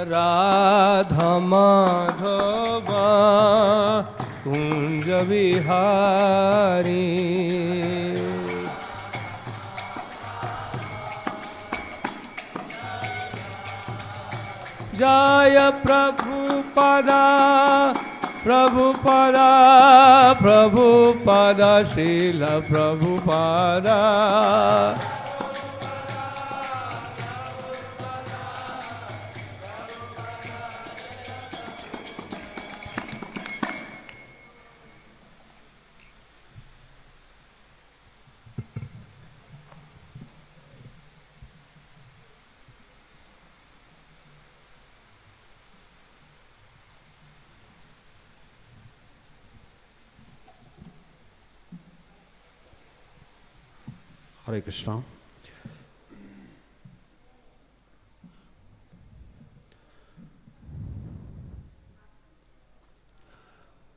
राधा माधव कुंज विहारी जय प्रभुपदा प्रभुपदा प्रभुपदा शील प्रभुपदा हरे कृष्णा।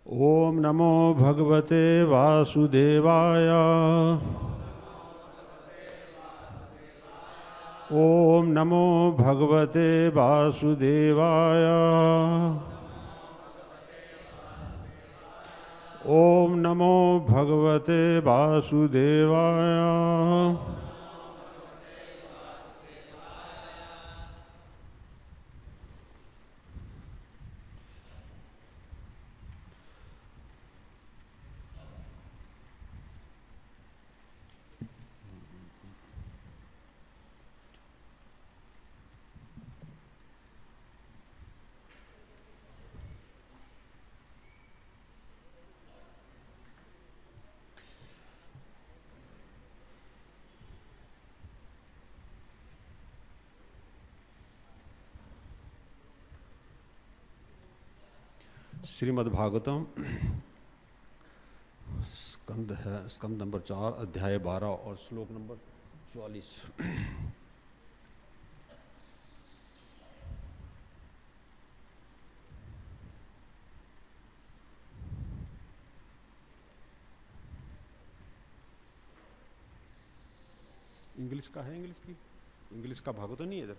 ओम नमो भगवते वासुदेवाय। ओम नमो भगवते वासुदेवाय। ओम नमो भगवते वासुदेवाय। श्रीमद् भागवतम स्कंद नंबर 4 अध्याय 12 और श्लोक नंबर 44। इंग्लिश का है? इंग्लिश का भागवतम नहीं है इधर।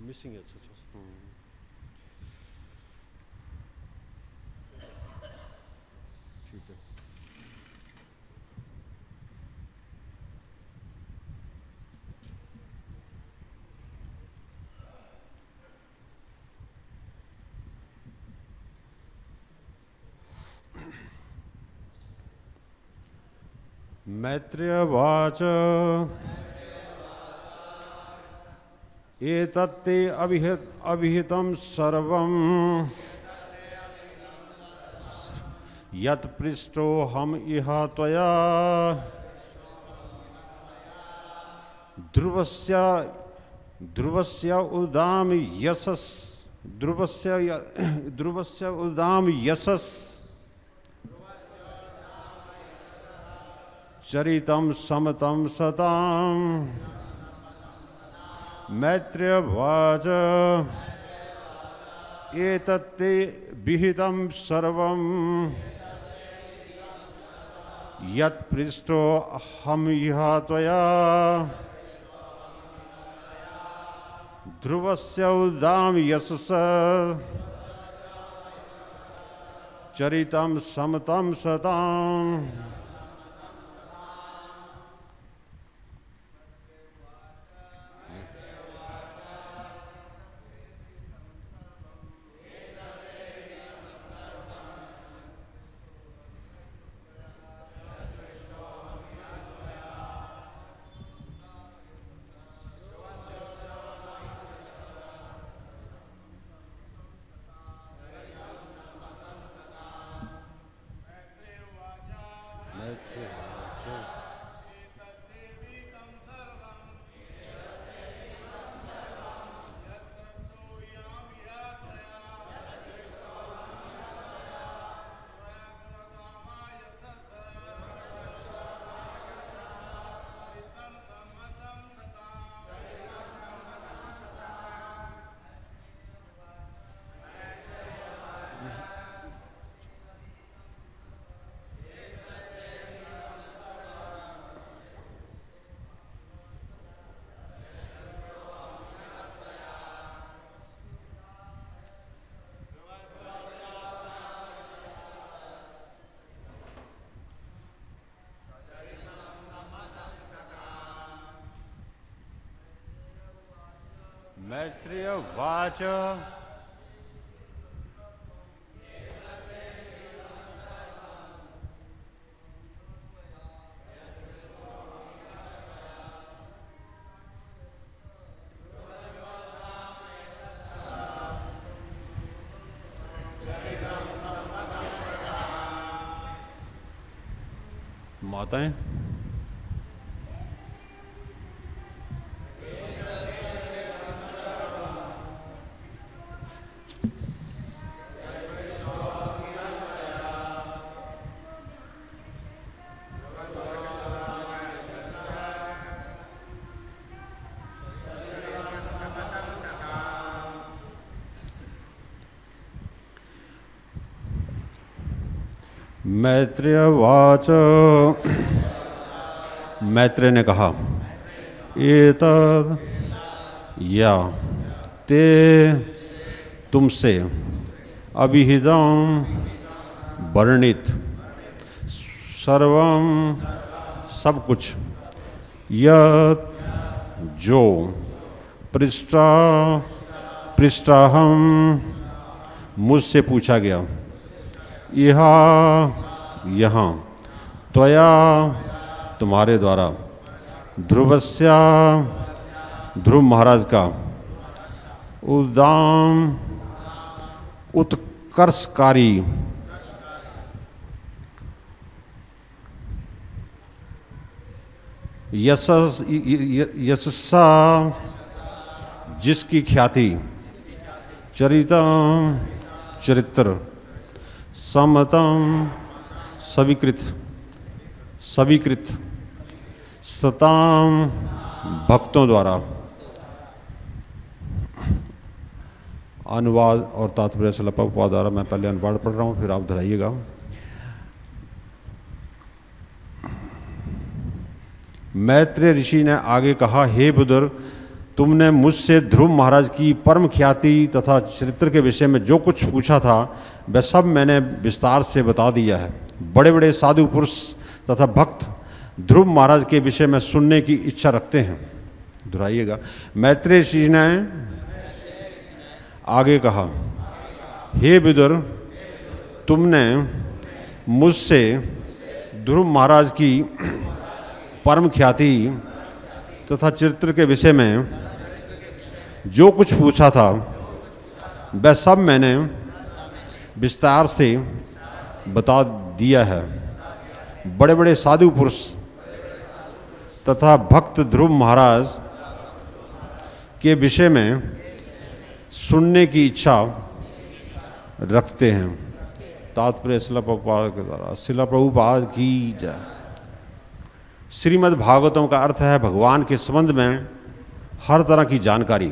मिसिंग है। अच्छा ठीक है। मैत्रेय वाच एतत्ते अभिहितं सर्वं यत् पृष्टो हम इह त्वया ध्रुवस्य उदाम यशस् चरितं समतं सताम्। मैत्रेयवाच एतत्ते विहितं सर्वं यत् पृष्टो हम इह त्वया ध्रुवस्य उदाम यशस चरितम समतम सताम। मैत्रेय वाच माताएं मैत्रेय वाच। मैत्रेय ने कहा एतद या ते तुमसे अभिहितम वर्णित सर्वम सब कुछ यत जो पृष्ठाहम मुझसे पूछा गया यहाँ त्वया तुम्हारे द्वारा ध्रुवस्या ध्रुव महाराज का उदाम उत्कर्षकारी यशस्सा जिसकी ख्याति चरितम चरित्र समतम सविकृत सताम भक्तों द्वारा। अनुवाद और तात्पर्य श्रील प्रभुपाद द्वारा। मैं पहले अनुवाद पढ़ रहा हूँ, फिर आप दोहराइएगा। मैत्रेय ऋषि ने आगे कहा, हे बुद्र, तुमने मुझसे ध्रुव महाराज की परम ख्याति तथा चरित्र के विषय में जो कुछ पूछा था वह सब मैंने विस्तार से बता दिया है। बड़े बड़े साधु पुरुष तथा भक्त ध्रुव महाराज के विषय में सुनने की इच्छा रखते हैं। दोहराइएगा। मैत्रेय ऋषि ने आगे कहा, हे विदुर, तुमने मुझसे ध्रुव महाराज की परम ख्याति तथा चरित्र के विषय में जो कुछ पूछा था वह सब मैंने विस्तार से बता दिया है। बड़े बड़े साधु पुरुष तथा भक्त ध्रुव महाराज के विषय में सुनने की इच्छा रखते हैं। तात्पर्य श्रील प्रभुपाद के द्वारा। श्रील प्रभुपाद की जय। श्रीमद् भागवतम का अर्थ है भगवान के संबंध में हर तरह की जानकारी,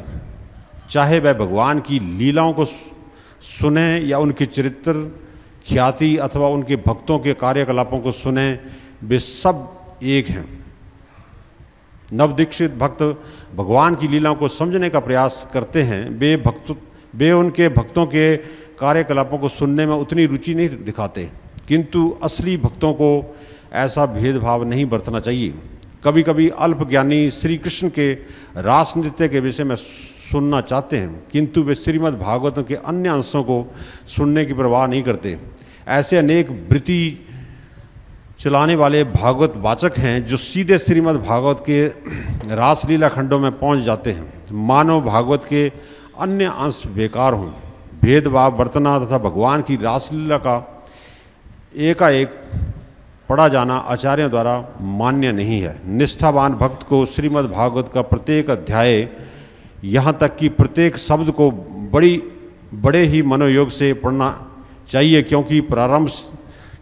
चाहे वह भगवान की लीलाओं को सुने या उनके चरित्र ख्याति अथवा उनके भक्तों के कार्यकलापों को सुने, वे सब एक हैं। नवदीक्षित भक्त भगवान की लीलाओं को समझने का प्रयास करते हैं, वे उनके भक्तों के कार्यकलापों को सुनने में उतनी रुचि नहीं दिखाते, किंतु असली भक्तों को ऐसा भेदभाव नहीं बरतना चाहिए। कभी कभी अल्पज्ञानी श्री कृष्ण के रास नृत्य के विषय में सुनना चाहते हैं, किंतु वे श्रीमद् भागवत के अन्य अंशों को सुनने की परवाह नहीं करते। ऐसे अनेक वृत्ति चलाने वाले भागवत वाचक हैं जो सीधे श्रीमद् भागवत के रासलीला खंडों में पहुंच जाते हैं, मानव भागवत के अन्य अंश बेकार हों। भेदभाव बरतना तथा भगवान की रासलीला का एकाएक पढ़ा जाना आचार्यों द्वारा मान्य नहीं है। निष्ठावान भक्त को श्रीमद् भागवत का प्रत्येक अध्याय, यहाँ तक कि प्रत्येक शब्द को बड़े ही मनोयोग से पढ़ना चाहिए, क्योंकि प्रारंभ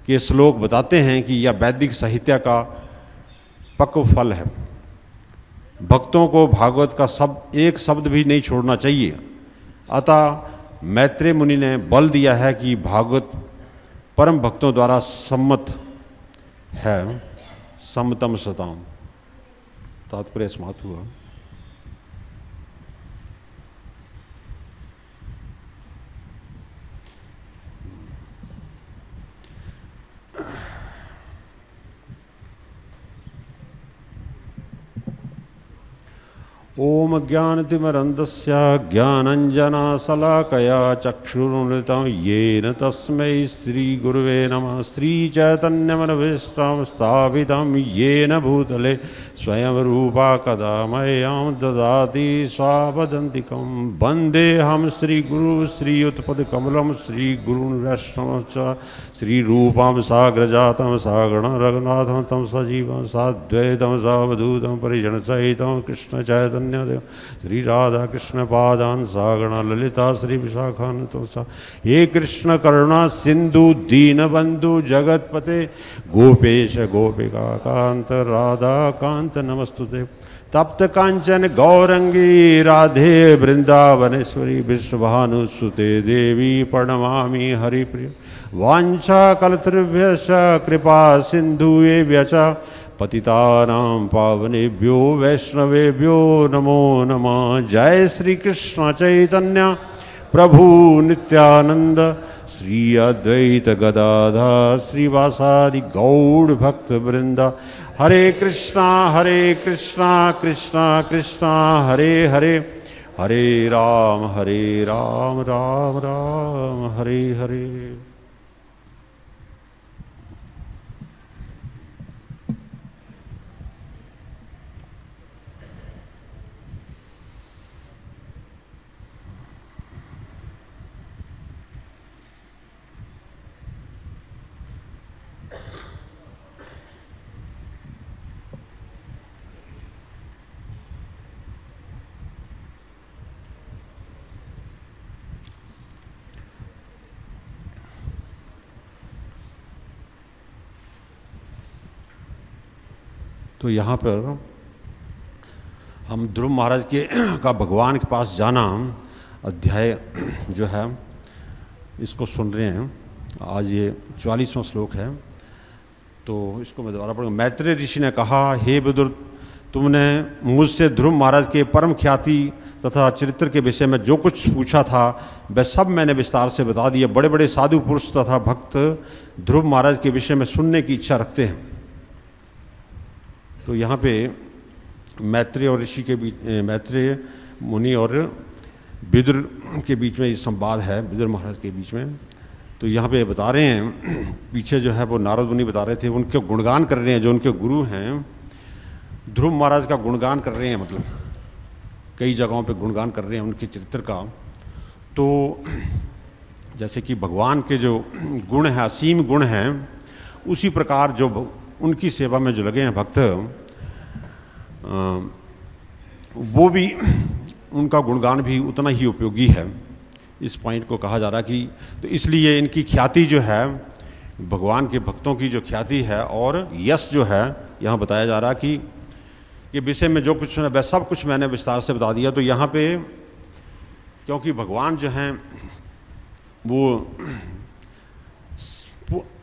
के श्लोक बताते हैं कि यह वैदिक साहित्य का पक्व फल है। भक्तों को भागवत का एक शब्द भी नहीं छोड़ना चाहिए। अतः मैत्रेय मुनि ने बल दिया है कि भागवत परम भक्तों द्वारा सम्मत है। सम्मतम सताम। तात्पर्य समाप्त हुआ। ओम ज्ञानतिमिरन्धस्य ज्ञानञ्जनशलाकया चक्षुरुन्मिलितं येन तस्मै श्रीगुरुवे नमः। श्रीचैतन्यमनभीष्टं स्थापितं येन भूतले स्वयं रूपा कदा मह्यं ददाति स्वापदन्तिकं। वन्देऽहं श्रीगुरु श्रीयुतपदकमलं श्रीगुरून् वैष्णवश्च श्रीरूपं साग्रजातं सागणं रघुनाथं तं सजीवं साद्वैतं सावधूतं परिजनसहितं कृष्णचैतन्यदेव श्री राधा कृष्ण पादान सागणा ललिता श्री विशाखान्वितं सा। हे कृष्ण करुणा सिंधु दीनबंधु जगतपते गोपेश गोपिका कांत राधा कांत नमस्तुते। तप्त कांचन गौरंगी राधे वृंदावनेश्वरी विश्वभानुसुते देवी प्रणमामि हरिप्रिय। वाञ्छाकल्पतरुभ्यश्च कृपा सिन्धुभ्यश्च पतितानां पावनेभ्यो वैष्णवेभ्यो नमो नमः। जय श्री कृष्ण चैतन्य प्रभु नित्यानंद श्री अद्वैत गदाधर श्रीवासादि गौड़ भक्त वृंद। हरे कृष्णा कृष्णा कृष्णा हरे हरे, हरे राम राम राम हरे हरे। तो यहाँ पर हम ध्रुव महाराज के का भगवान के पास जाना अध्याय जो है इसको सुन रहे हैं। आज ये 44वां श्लोक है, तो इसको मैं दोबारा पढ़ूँगा। मैत्रेय ऋषि ने कहा, हे विदुर, तुमने मुझसे ध्रुव महाराज के परम ख्याति तथा चरित्र के विषय में जो कुछ पूछा था वह सब मैंने विस्तार से बता दिया। बड़े बड़े साधु पुरुष तथा भक्त ध्रुव महाराज के विषय में सुनने की इच्छा रखते हैं। तो यहाँ पे मैत्रेय और ऋषि के बीच, मैत्रेय मुनि और विदुर के बीच में ये संवाद है, विदुर महाराज के बीच में। तो यहाँ पे बता रहे हैं, पीछे जो है वो नारद मुनि बता रहे थे, उनके गुणगान कर रहे हैं, जो उनके गुरु हैं ध्रुव महाराज का गुणगान कर रहे हैं, मतलब कई जगहों पे गुणगान कर रहे हैं उनके चरित्र का। तो जैसे कि भगवान के जो गुण हैं, असीम गुण हैं, उसी प्रकार जो उनकी सेवा में जो लगे हैं भक्त, वो भी उनका गुणगान भी उतना ही उपयोगी है। इस पॉइंट को कहा जा रहा कि तो इसलिए इनकी ख्याति जो है, भगवान के भक्तों की जो ख्याति है और यश जो है, यहाँ बताया जा रहा कि ये विषय में जो कुछ वह सब कुछ मैंने विस्तार से बता दिया। तो यहाँ पे क्योंकि भगवान जो हैं वो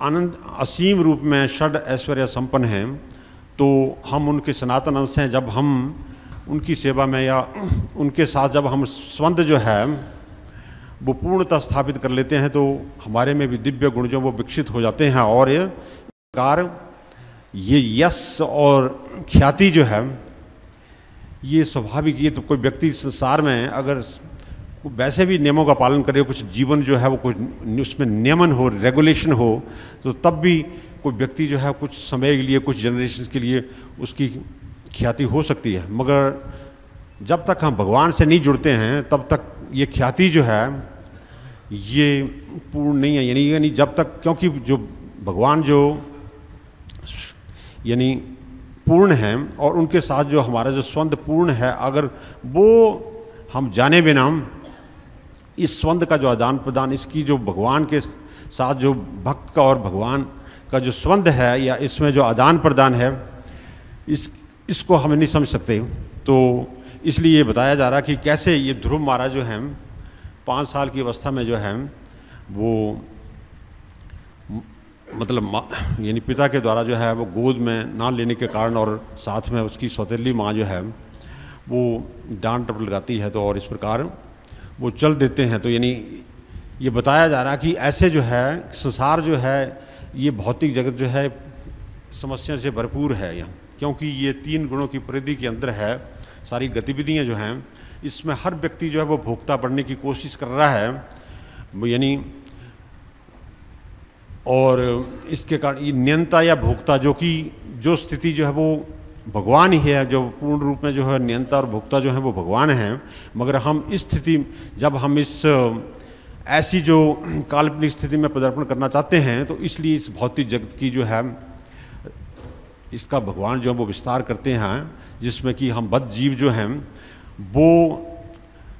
आनंद असीम रूप में षड ऐश्वर्य संपन्न हैं, तो हम उनके सनातन अंश हैं। जब हम उनकी सेवा में या उनके साथ जब हम संबंध जो है वो पूर्णतः स्थापित कर लेते हैं तो हमारे में भी दिव्य गुण जो वो विकसित हो जाते हैं। और ये प्रकार ये यश और ख्याति जो है ये स्वाभाविक, ये तो कोई व्यक्ति संसार में अगर वैसे भी नियमों का पालन करे, कुछ जीवन जो है वो कुछ उसमें नियमन हो, रेगुलेशन हो, तो तब भी कोई व्यक्ति जो है कुछ समय के लिए, कुछ जनरेशन के लिए उसकी ख्याति हो सकती है। मगर जब तक हम भगवान से नहीं जुड़ते हैं तब तक ये ख्याति जो है ये पूर्ण नहीं है। यानी जब तक, क्योंकि जो भगवान जो यानी पूर्ण है और उनके साथ जो हमारा जो संबंध पूर्ण है, अगर वो हम जाने बिना इस संबंध का जो आदान प्रदान, इसकी जो भगवान के साथ जो भक्त का और भगवान का जो संबंध है या इसमें जो आदान प्रदान है, इसको हम नहीं समझ सकते। तो इसलिए ये बताया जा रहा कि कैसे ये ध्रुव महाराज जो हैं 5 साल की अवस्था में जो है वो मतलब यानी पिता के द्वारा जो है वो गोद में ना लेने के कारण और साथ में उसकी सौतेली माँ जो है वो डांट टपट लगाती है, तो और इस प्रकार वो चल देते हैं। तो यानी ये बताया जा रहा कि ऐसे जो है संसार जो है ये भौतिक जगत जो है समस्या से भरपूर है यहाँ, क्योंकि ये 3 गुणों की परिधि के अंदर है सारी गतिविधियाँ जो हैं। इसमें हर व्यक्ति जो है वो भोक्ता बनने की कोशिश कर रहा है, यानी और इसके कारण ये नियंता या भोक्ता जो स्थिति जो है वो भगवान ही है, जो पूर्ण रूप में जो है नियंता और भोक्ता जो है वो भगवान हैं। मगर हम इस स्थिति, जब हम इस ऐसी जो काल्पनिक स्थिति में पदार्पण करना चाहते हैं तो इसलिए इस भौतिक जगत की जो है इसका भगवान जो है वो विस्तार करते हैं, जिसमें कि हम बद्ध जीव जो हैं वो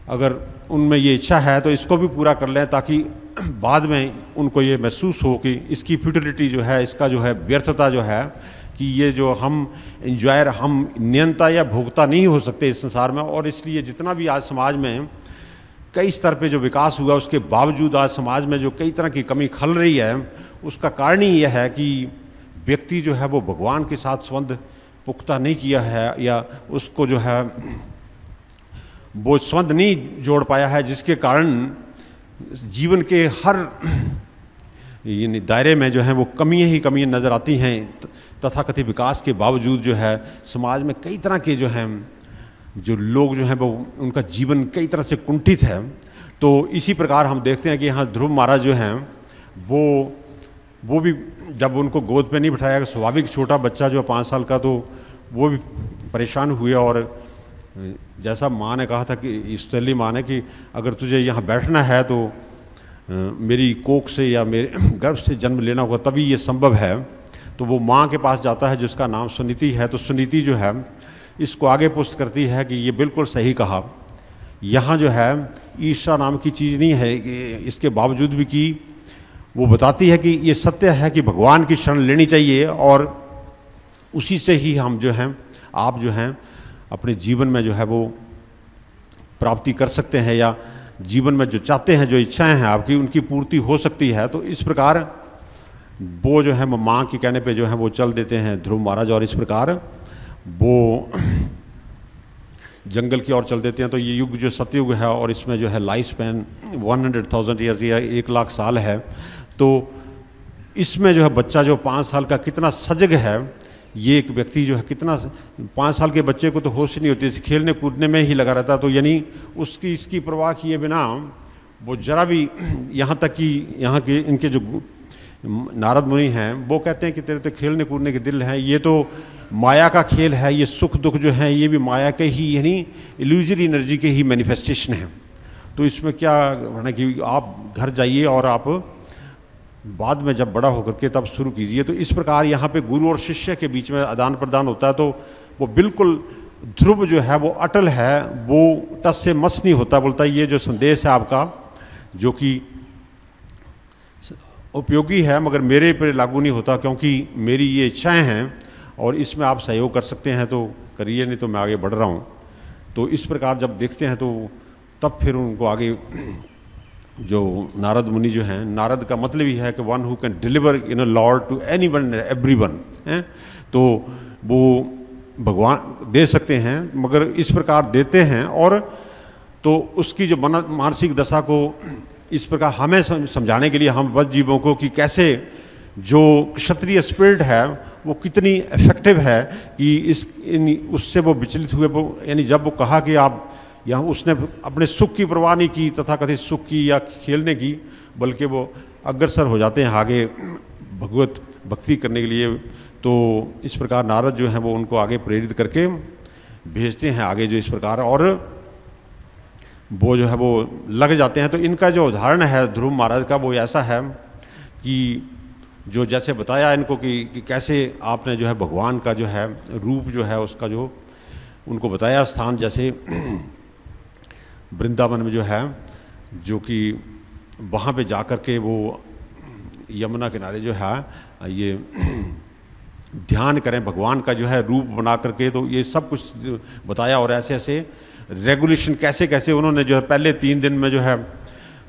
अगर उनमें ये इच्छा है तो इसको भी पूरा कर लें, ताकि बाद में उनको ये महसूस हो कि इसकी फ्यूटिलिटी जो है, इसका जो है व्यर्थता जो है, कि ये जो हम एंजॉयर, हम नियंता या भोक्ता नहीं हो सकते इस संसार में। और इसलिए जितना भी आज समाज में कई स्तर पे जो विकास हुआ, उसके बावजूद आज समाज में जो कई तरह की कमी खल रही है, उसका कारण ही यह है कि व्यक्ति जो है वो भगवान के साथ संबंध पुख्ता नहीं किया है, या उसको जो है वो संबंध नहीं जोड़ पाया है, जिसके कारण जीवन के हर यानी दायरे में जो है वो कमियां ही कमियां नज़र आती हैं। तथाकथित विकास के बावजूद जो है समाज में कई तरह के जो हैं जो लोग जो हैं वो उनका जीवन कई तरह से कुंठित है। तो इसी प्रकार हम देखते हैं कि यहाँ ध्रुव महाराज जो हैं वो भी जब उनको गोद पे नहीं बिठाया, स्वाभाविक छोटा बच्चा जो 5 साल का, तो वो भी परेशान हुए। और जैसा माँ ने कहा था कि सौतेली माँ ने कि अगर तुझे यहाँ बैठना है तो मेरी कोख से या मेरे गर्भ से जन्म लेना होगा, तभी ये संभव है। तो वो माँ के पास जाता है जिसका नाम सुनीति है। तो सुनीति जो है इसको आगे पुष्ट करती है कि ये बिल्कुल सही कहा, यहाँ जो है ईर्ष्या नाम की चीज़ नहीं है। इसके बावजूद भी कि वो बताती है कि ये सत्य है कि भगवान की शरण लेनी चाहिए और उसी से ही हम जो हैं, आप जो हैं अपने जीवन में जो है वो प्राप्ति कर सकते हैं, या जीवन में जो चाहते हैं, जो इच्छाएं हैं आपकी, उनकी पूर्ति हो सकती है। तो इस प्रकार वो जो है माँ के कहने पे जो है वो चल देते हैं ध्रुव महाराज, और इस प्रकार वो जंगल की ओर चल देते हैं। तो ये युग जो सतयुग है और इसमें जो है लाइफ स्पैन 100,000 ईयर्स या 1 लाख साल है। तो इसमें जो है बच्चा जो 5 साल का कितना सजग है, ये एक व्यक्ति जो है कितना, 5 साल के बच्चे को तो होश ही नहीं होती, खेलने कूदने में ही लगा रहता। तो यानी उसकी इसकी परवाह किए बिना वो जरा भी, यहाँ तक कि यहाँ के इनके जो नारद मुनि हैं वो कहते हैं कि तेरे तो खेलने कूदने के दिल हैं, ये तो माया का खेल है, ये सुख दुख जो है ये भी माया के ही यानी इल्यूजरी एनर्जी के ही मैनिफेस्टेशन है। तो इसमें क्या है कि आप घर जाइए और आप बाद में जब बड़ा होकर के तब शुरू कीजिए। तो इस प्रकार यहाँ पे गुरु और शिष्य के बीच में आदान प्रदान होता है। तो वो बिल्कुल ध्रुव जो है वो अटल है, वो टस से मस नहीं होता। बोलता है ये जो संदेश है आपका जो कि उपयोगी है मगर मेरे पर लागू नहीं होता, क्योंकि मेरी ये इच्छाएं हैं और इसमें आप सहयोग कर सकते हैं तो करिए, नहीं तो मैं आगे बढ़ रहा हूँ। तो इस प्रकार जब देखते हैं तो तब फिर उनको आगे जो नारद मुनि जो हैं, नारद का मतलब ही है कि one who can deliver in a lord to anyone everyone है। तो वो भगवान दे सकते हैं, मगर इस प्रकार देते हैं। और तो उसकी जो मानसिक दशा को इस प्रकार हमें समझाने के लिए हम वध जीवों को कि कैसे जो क्षत्रिय स्पिरिट है वो कितनी इफेक्टिव है कि उससे वो विचलित हुए। वो यानी जब वो कहा कि आप यहाँ, उसने अपने सुख की परवाह नहीं की, तथा कथित सुख की या खेलने की, बल्कि वो अग्रसर हो जाते हैं आगे भगवत भक्ति करने के लिए। तो इस प्रकार नारद जो हैं वो उनको आगे प्रेरित करके भेजते हैं आगे जो इस प्रकार, और वो जो है वो लग जाते हैं। तो इनका जो उदाहरण है ध्रुव महाराज का वो ऐसा है कि जो जैसे बताया इनको कि कैसे आपने जो है भगवान का जो है रूप जो है उसका जो उनको बताया स्थान, जैसे वृंदावन में जो है, जो कि वहाँ पे जा कर के वो यमुना किनारे जो है ये ध्यान करें भगवान का जो है रूप बना करके। तो ये सब कुछ बताया, और ऐसे ऐसे रेगुलेशन कैसे कैसे उन्होंने जो है पहले 3 दिन में जो है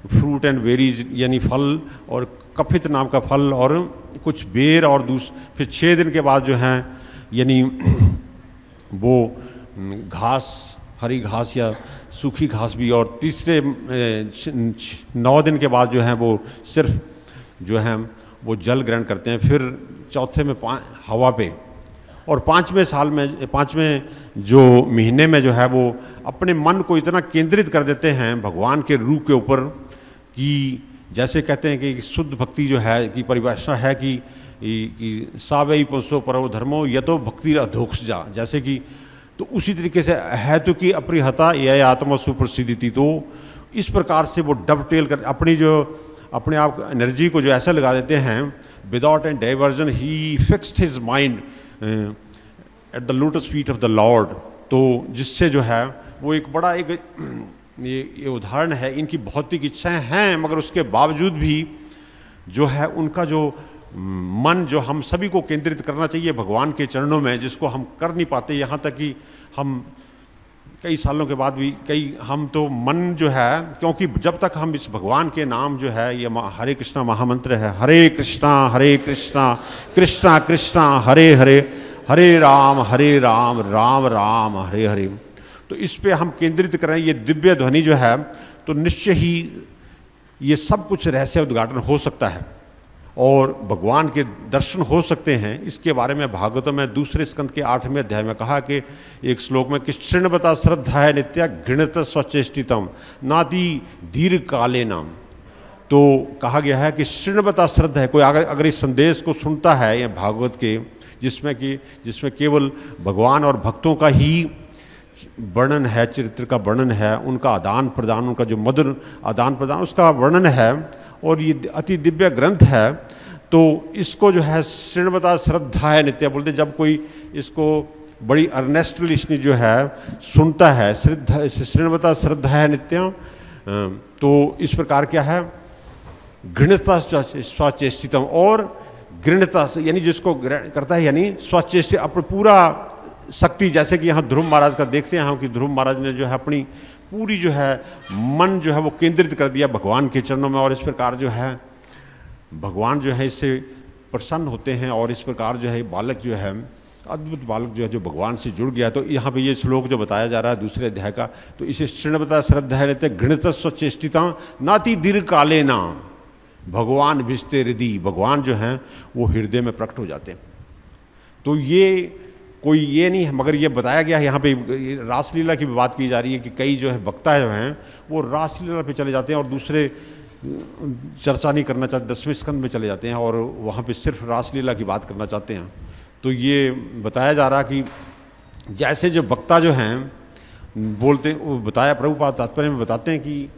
फ्रूट एंड वेरीज यानी फल और कफित नाम का फल और कुछ बेर, और फिर 6 दिन के बाद जो है यानी वो घास, हरी घास या सूखी घास भी, और तीसरे 9 दिन के बाद जो है वो सिर्फ जो है वो जल ग्रहण करते हैं। फिर चौथे में हवा पे, और 5वें जो महीने में जो है वो अपने मन को इतना केंद्रित कर देते हैं भगवान के रूप के ऊपर कि जैसे कहते हैं कि शुद्ध भक्ति जो है कि परिभाषा है कि सावई पुंसो परव धर्मो यतो भक्ति अधोक्ष जा, जैसे कि तो उसी तरीके से है तो कि अपरिहता यह आत्मा सुप्रसिद्धि थी। तो इस प्रकार से वो डबटेल कर अपने आप एनर्जी को जो ऐसा लगा देते हैं without an diversion, he fixed his mind at the lotus feet of the Lord. तो जिससे जो है वो एक बड़ा ये उदाहरण है। इनकी भौतिक इच्छाएं हैं, मगर उसके बावजूद भी जो है उनका जो मन जो हम सभी को केंद्रित करना चाहिए भगवान के चरणों में, जिसको हम कर नहीं पाते। यहाँ तक कि हम कई सालों के बाद भी हम तो मन जो है, क्योंकि जब तक हम इस भगवान के नाम जो है ये हरे कृष्णा महामंत्र है, हरे कृष्णा कृष्णा कृष्णा हरे हरे, हरे राम राम राम हरे हरे, तो इस पे हम केंद्रित करें ये दिव्य ध्वनि जो है, तो निश्चय ही ये सब कुछ रहस्य उद्घाटन हो सकता है और भगवान के दर्शन हो सकते हैं। इसके बारे में भागवतम में 2 स्कंद के 8वें अध्याय में कहा कि एक श्लोक में कि शृण्वता श्रद्धा है नित्या घृणत स्वचेष्टितम नाति दीर्घ काले नाम। तो कहा गया है कि शृण्वता श्रद्धा है, कोई अगर इस संदेश को सुनता है या भागवत के जिसमें केवल भगवान और भक्तों का ही वर्णन है, चरित्र का वर्णन है, उनका आदान प्रदान, उनका जो मधुर आदान प्रदान उसका वर्णन है, और ये अति दिव्य ग्रंथ है, तो इसको जो है शृण्वता श्रद्धा है नित्य बोलते। जब कोई इसको बड़ी अर्नेस्टली जो है सुनता है, शृण्वता श्रद्धा है नित्य, तो इस प्रकार क्या है घृणता स्वचेष्टितम, और घृणता यानी जिसको करता है यानी स्वचेष्ट अपना पूरा शक्ति, जैसे कि यहाँ ध्रुव महाराज का देखते हैं हम कि ध्रुव महाराज ने जो है अपनी पूरी जो है मन जो है वो केंद्रित कर दिया भगवान के चरणों में, और इस प्रकार जो है भगवान जो है इससे प्रसन्न होते हैं, और इस प्रकार जो है बालक जो है अद्भुत बालक जो है जो भगवान से जुड़ गया। तो यहाँ पे ये श्लोक जो बताया जा रहा है 2 अध्याय का, तो इसे शृण्वता श्रद्धा है रहते घृणत स्वचेष्टिता नाति दीर्घ काले ना भगवान भिष्टे हृदय, भगवान जो हैं वो हृदय में प्रकट हो जाते हैं। तो ये कोई ये नहीं है, मगर ये बताया गया है यहाँ पे रासलीला की भी बात की जा रही है कि कई जो है वक्ता जो हैं वो रासलीला पे चले जाते हैं और दूसरे चर्चा नहीं करना चाहते, 10वें स्कंद में चले जाते हैं और वहाँ पे सिर्फ रासलीला की बात करना चाहते हैं। तो ये बताया जा रहा कि जैसे जो वक्ता जो हैं बोलते वो बताया प्रभुपाद तात्पर्य में बताते हैं कि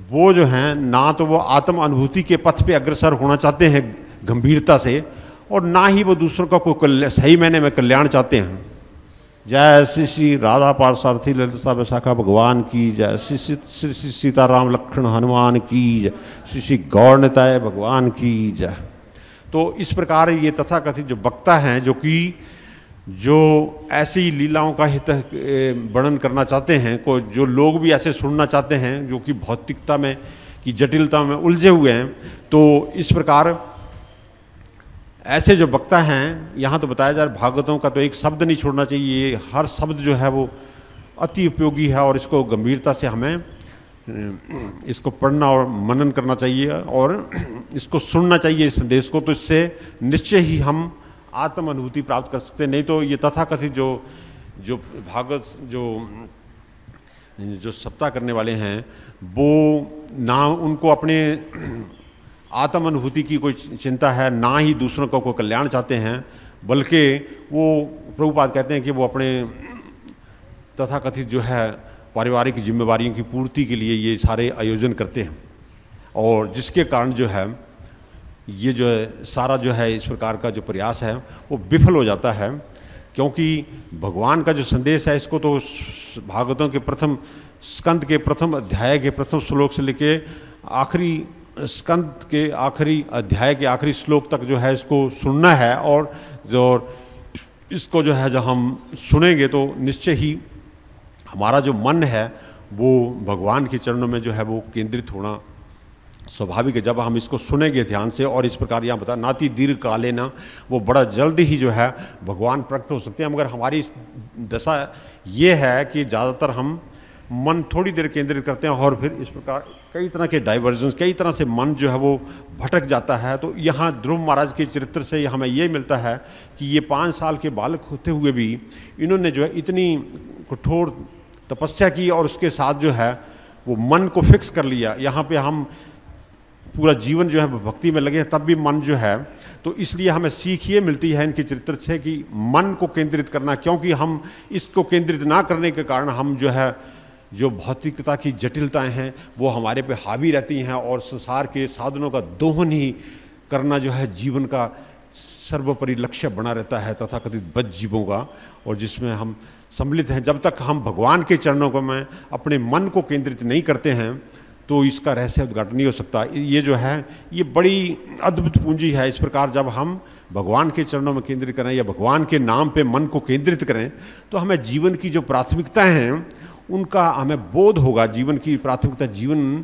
वो जो हैं ना तो वो आत्म अनुभूति के पथ पे अग्रसर होना चाहते हैं गंभीरता से, और ना ही वो दूसरों का कोई सही मायने में कल्याण चाहते हैं। जय श्री श्री राधा पार्सार्थी ललिता विशाखा भगवान की जय, श्री श्री सीताराम लक्ष्मण हनुमान की जय, श्री श्री गौरताय भगवान की जय। तो इस प्रकार ये तथाकथित जो वक्ता हैं जो ऐसी लीलाओं का हित वर्णन करना चाहते हैं, को जो लोग भी ऐसे सुनना चाहते हैं जो कि भौतिकता में की जटिलता में उलझे हुए हैं, तो इस प्रकार ऐसे जो वक्ता हैं, यहाँ तो बताया जा रहा है भागवतों का तो एक शब्द नहीं छोड़ना चाहिए, हर शब्द जो है वो अति उपयोगी है और इसको गंभीरता से हमें इसको पढ़ना और मनन करना चाहिए और इसको सुनना चाहिए इस संदेश को, तो इससे निश्चय ही हम आत्म अनुभूति प्राप्त कर सकते हैं। नहीं तो ये तथाकथित जो भागवत जो सप्ताह करने वाले हैं वो ना उनको अपने आत्म अनुभूति की कोई चिंता है, ना ही दूसरों का कोई कल्याण चाहते हैं, बल्कि वो प्रभुपाद कहते हैं कि वो अपने तथाकथित जो है पारिवारिक जिम्मेवारियों की पूर्ति के लिए ये सारे आयोजन करते हैं, और जिसके कारण जो है ये जो है सारा जो है इस प्रकार का जो प्रयास है वो विफल हो जाता है। क्योंकि भगवान का जो संदेश है इसको तो भागवतों के प्रथम स्कंद के प्रथम अध्याय के प्रथम श्लोक से लेके आखिरी स्कंद के आखिरी अध्याय के आखिरी श्लोक तक जो है इसको सुनना है, और जो इसको जो है जब हम सुनेंगे तो निश्चय ही हमारा जो मन है वो भगवान के चरणों में जो है वो केंद्रित होना स्वाभाविक है। जब हम इसको सुनेंगे ध्यान से, और इस प्रकार यहाँ बता नाति दीर्घ काले ना, वो बड़ा जल्द ही जो है भगवान प्रकट हो सकते हैं। मगर हमारी दशा ये है कि ज़्यादातर हम मन थोड़ी देर केंद्रित करते हैं और फिर इस प्रकार कई तरह के डाइवर्जन्स, कई तरह से मन जो है वो भटक जाता है। तो यहाँ ध्रुव महाराज के चरित्र से हमें ये मिलता है कि ये 5 साल के बालक होते हुए भी इन्होंने जो है इतनी कठोर तपस्या की और उसके साथ जो है वो मन को फिक्स कर लिया। यहाँ पे हम पूरा जीवन जो है भक्ति में लगे हैं तब भी मन जो है, तो इसलिए हमें सीख ये मिलती है इनके चरित्र से कि मन को केंद्रित करना, क्योंकि हम इसको केंद्रित ना करने के कारण हम जो है जो भौतिकता की जटिलताएं हैं वो हमारे पे हावी रहती हैं, और संसार के साधनों का दोहन ही करना जो है जीवन का सर्वोपरि लक्ष्य बना रहता है तथाकथित बद्ध जीवों का, और जिसमें हम सम्मिलित हैं। जब तक हम भगवान के चरणों को में अपने मन को केंद्रित नहीं करते हैं तो इसका रहस्य उद्घाटन नहीं हो सकता। ये जो है ये बड़ी अद्भुत पूंजी है। इस प्रकार जब हम भगवान के चरणों में केंद्रित करें या भगवान के नाम पे मन को केंद्रित करें तो हमें जीवन की जो प्राथमिकताएं हैं उनका हमें बोध होगा, जीवन की प्राथमिकता, जीवन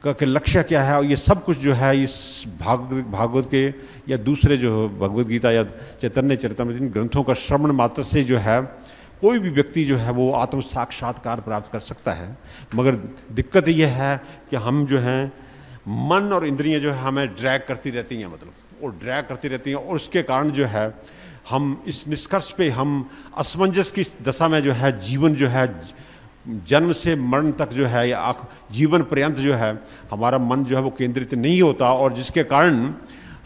का के लक्ष्य क्या है। और ये सब कुछ जो है इस भागवत के या दूसरे जो भगवद गीता या चैतन्य चरितमृत इन ग्रंथों का श्रवण मात्र से जो है कोई भी व्यक्ति जो है वो आत्म साक्षात्कार प्राप्त कर सकता है। मगर दिक्कत यह है कि हम जो हैं मन और इंद्रियां जो है हमें ड्रैग करती रहती हैं, मतलब वो ड्रैग करती रहती हैं, और उसके कारण जो है हम इस निष्कर्ष पे हम असमंजस की दशा में जो है जीवन जो है जन्म से मरण तक जो है या जीवन पर्यंत जो है हमारा मन जो है वो केंद्रित नहीं होता, और जिसके कारण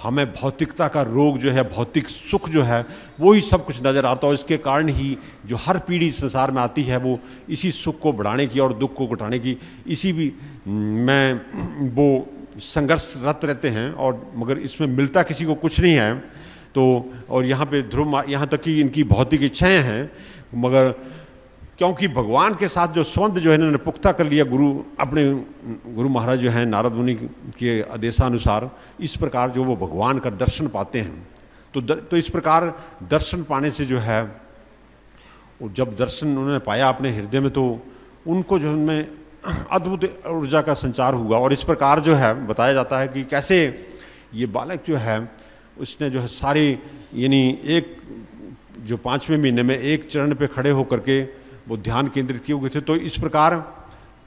हमें भौतिकता का रोग जो है, भौतिक सुख जो है वो ही सब कुछ नज़र आता है। और इसके कारण ही जो हर पीढ़ी संसार में आती है वो इसी सुख को बढ़ाने की और दुख को घटाने की इसी भी में वो संघर्षरत रहते हैं, और मगर इसमें मिलता किसी को कुछ नहीं है। तो और यहाँ पे ध्रुव यहाँ तक कि इनकी भौतिक इच्छाएँ हैं, मगर क्योंकि भगवान के साथ जो संबंध जो है इन्होंने पुख्ता कर लिया, अपने गुरु महाराज जो हैं नारद मुनि के आदेशानुसार, इस प्रकार जो वो भगवान का दर्शन पाते हैं। तो इस प्रकार दर्शन पाने से जो है जब दर्शन उन्होंने पाया अपने हृदय में तो उनको जो उनमें अद्भुत ऊर्जा का संचार हुआ। और इस प्रकार जो है बताया जाता है कि कैसे ये बालक जो है उसने जो है सारी यानी एक जो 5वें महीने में एक चरण पे खड़े होकर के वो ध्यान केंद्रित किए हुए थे। तो इस प्रकार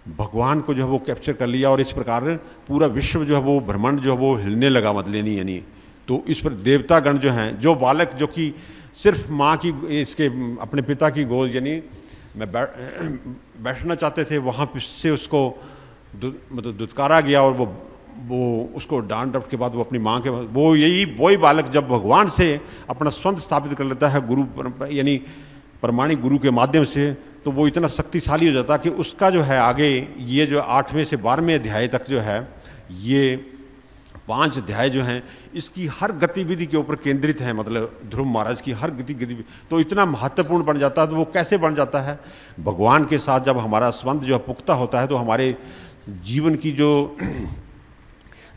भगवान को जो है वो कैप्चर कर लिया, और इस प्रकार पूरा विश्व जो है वो ब्रह्मांड जो है वो हिलने लगा मतलब यानी। तो इस पर देवतागण जो हैं, जो बालक जो कि सिर्फ माँ की इसके अपने पिता की गोद यानी मैं बैठना चाहते थे, वहाँ से उसको मतलब दुत्कारा गया, और वो उसको डांट डपट के बाद वो अपनी माँ के वही बालक जब भगवान से अपना स्वंत स्थापित कर लेता है गुरु यानी प्रमाणिक गुरु के माध्यम से, तो वो इतना शक्तिशाली हो जाता है कि उसका जो है आगे ये जो 8वें से 12वें अध्याय तक जो है ये 5 अध्याय जो हैं इसकी हर गतिविधि के ऊपर केंद्रित है। मतलब ध्रुव महाराज की हर गतिविधि तो इतना महत्वपूर्ण बन जाता है। तो वो कैसे बन जाता है? भगवान के साथ जब हमारा संबंध जो है पुख्ता होता है तो हमारे जीवन की जो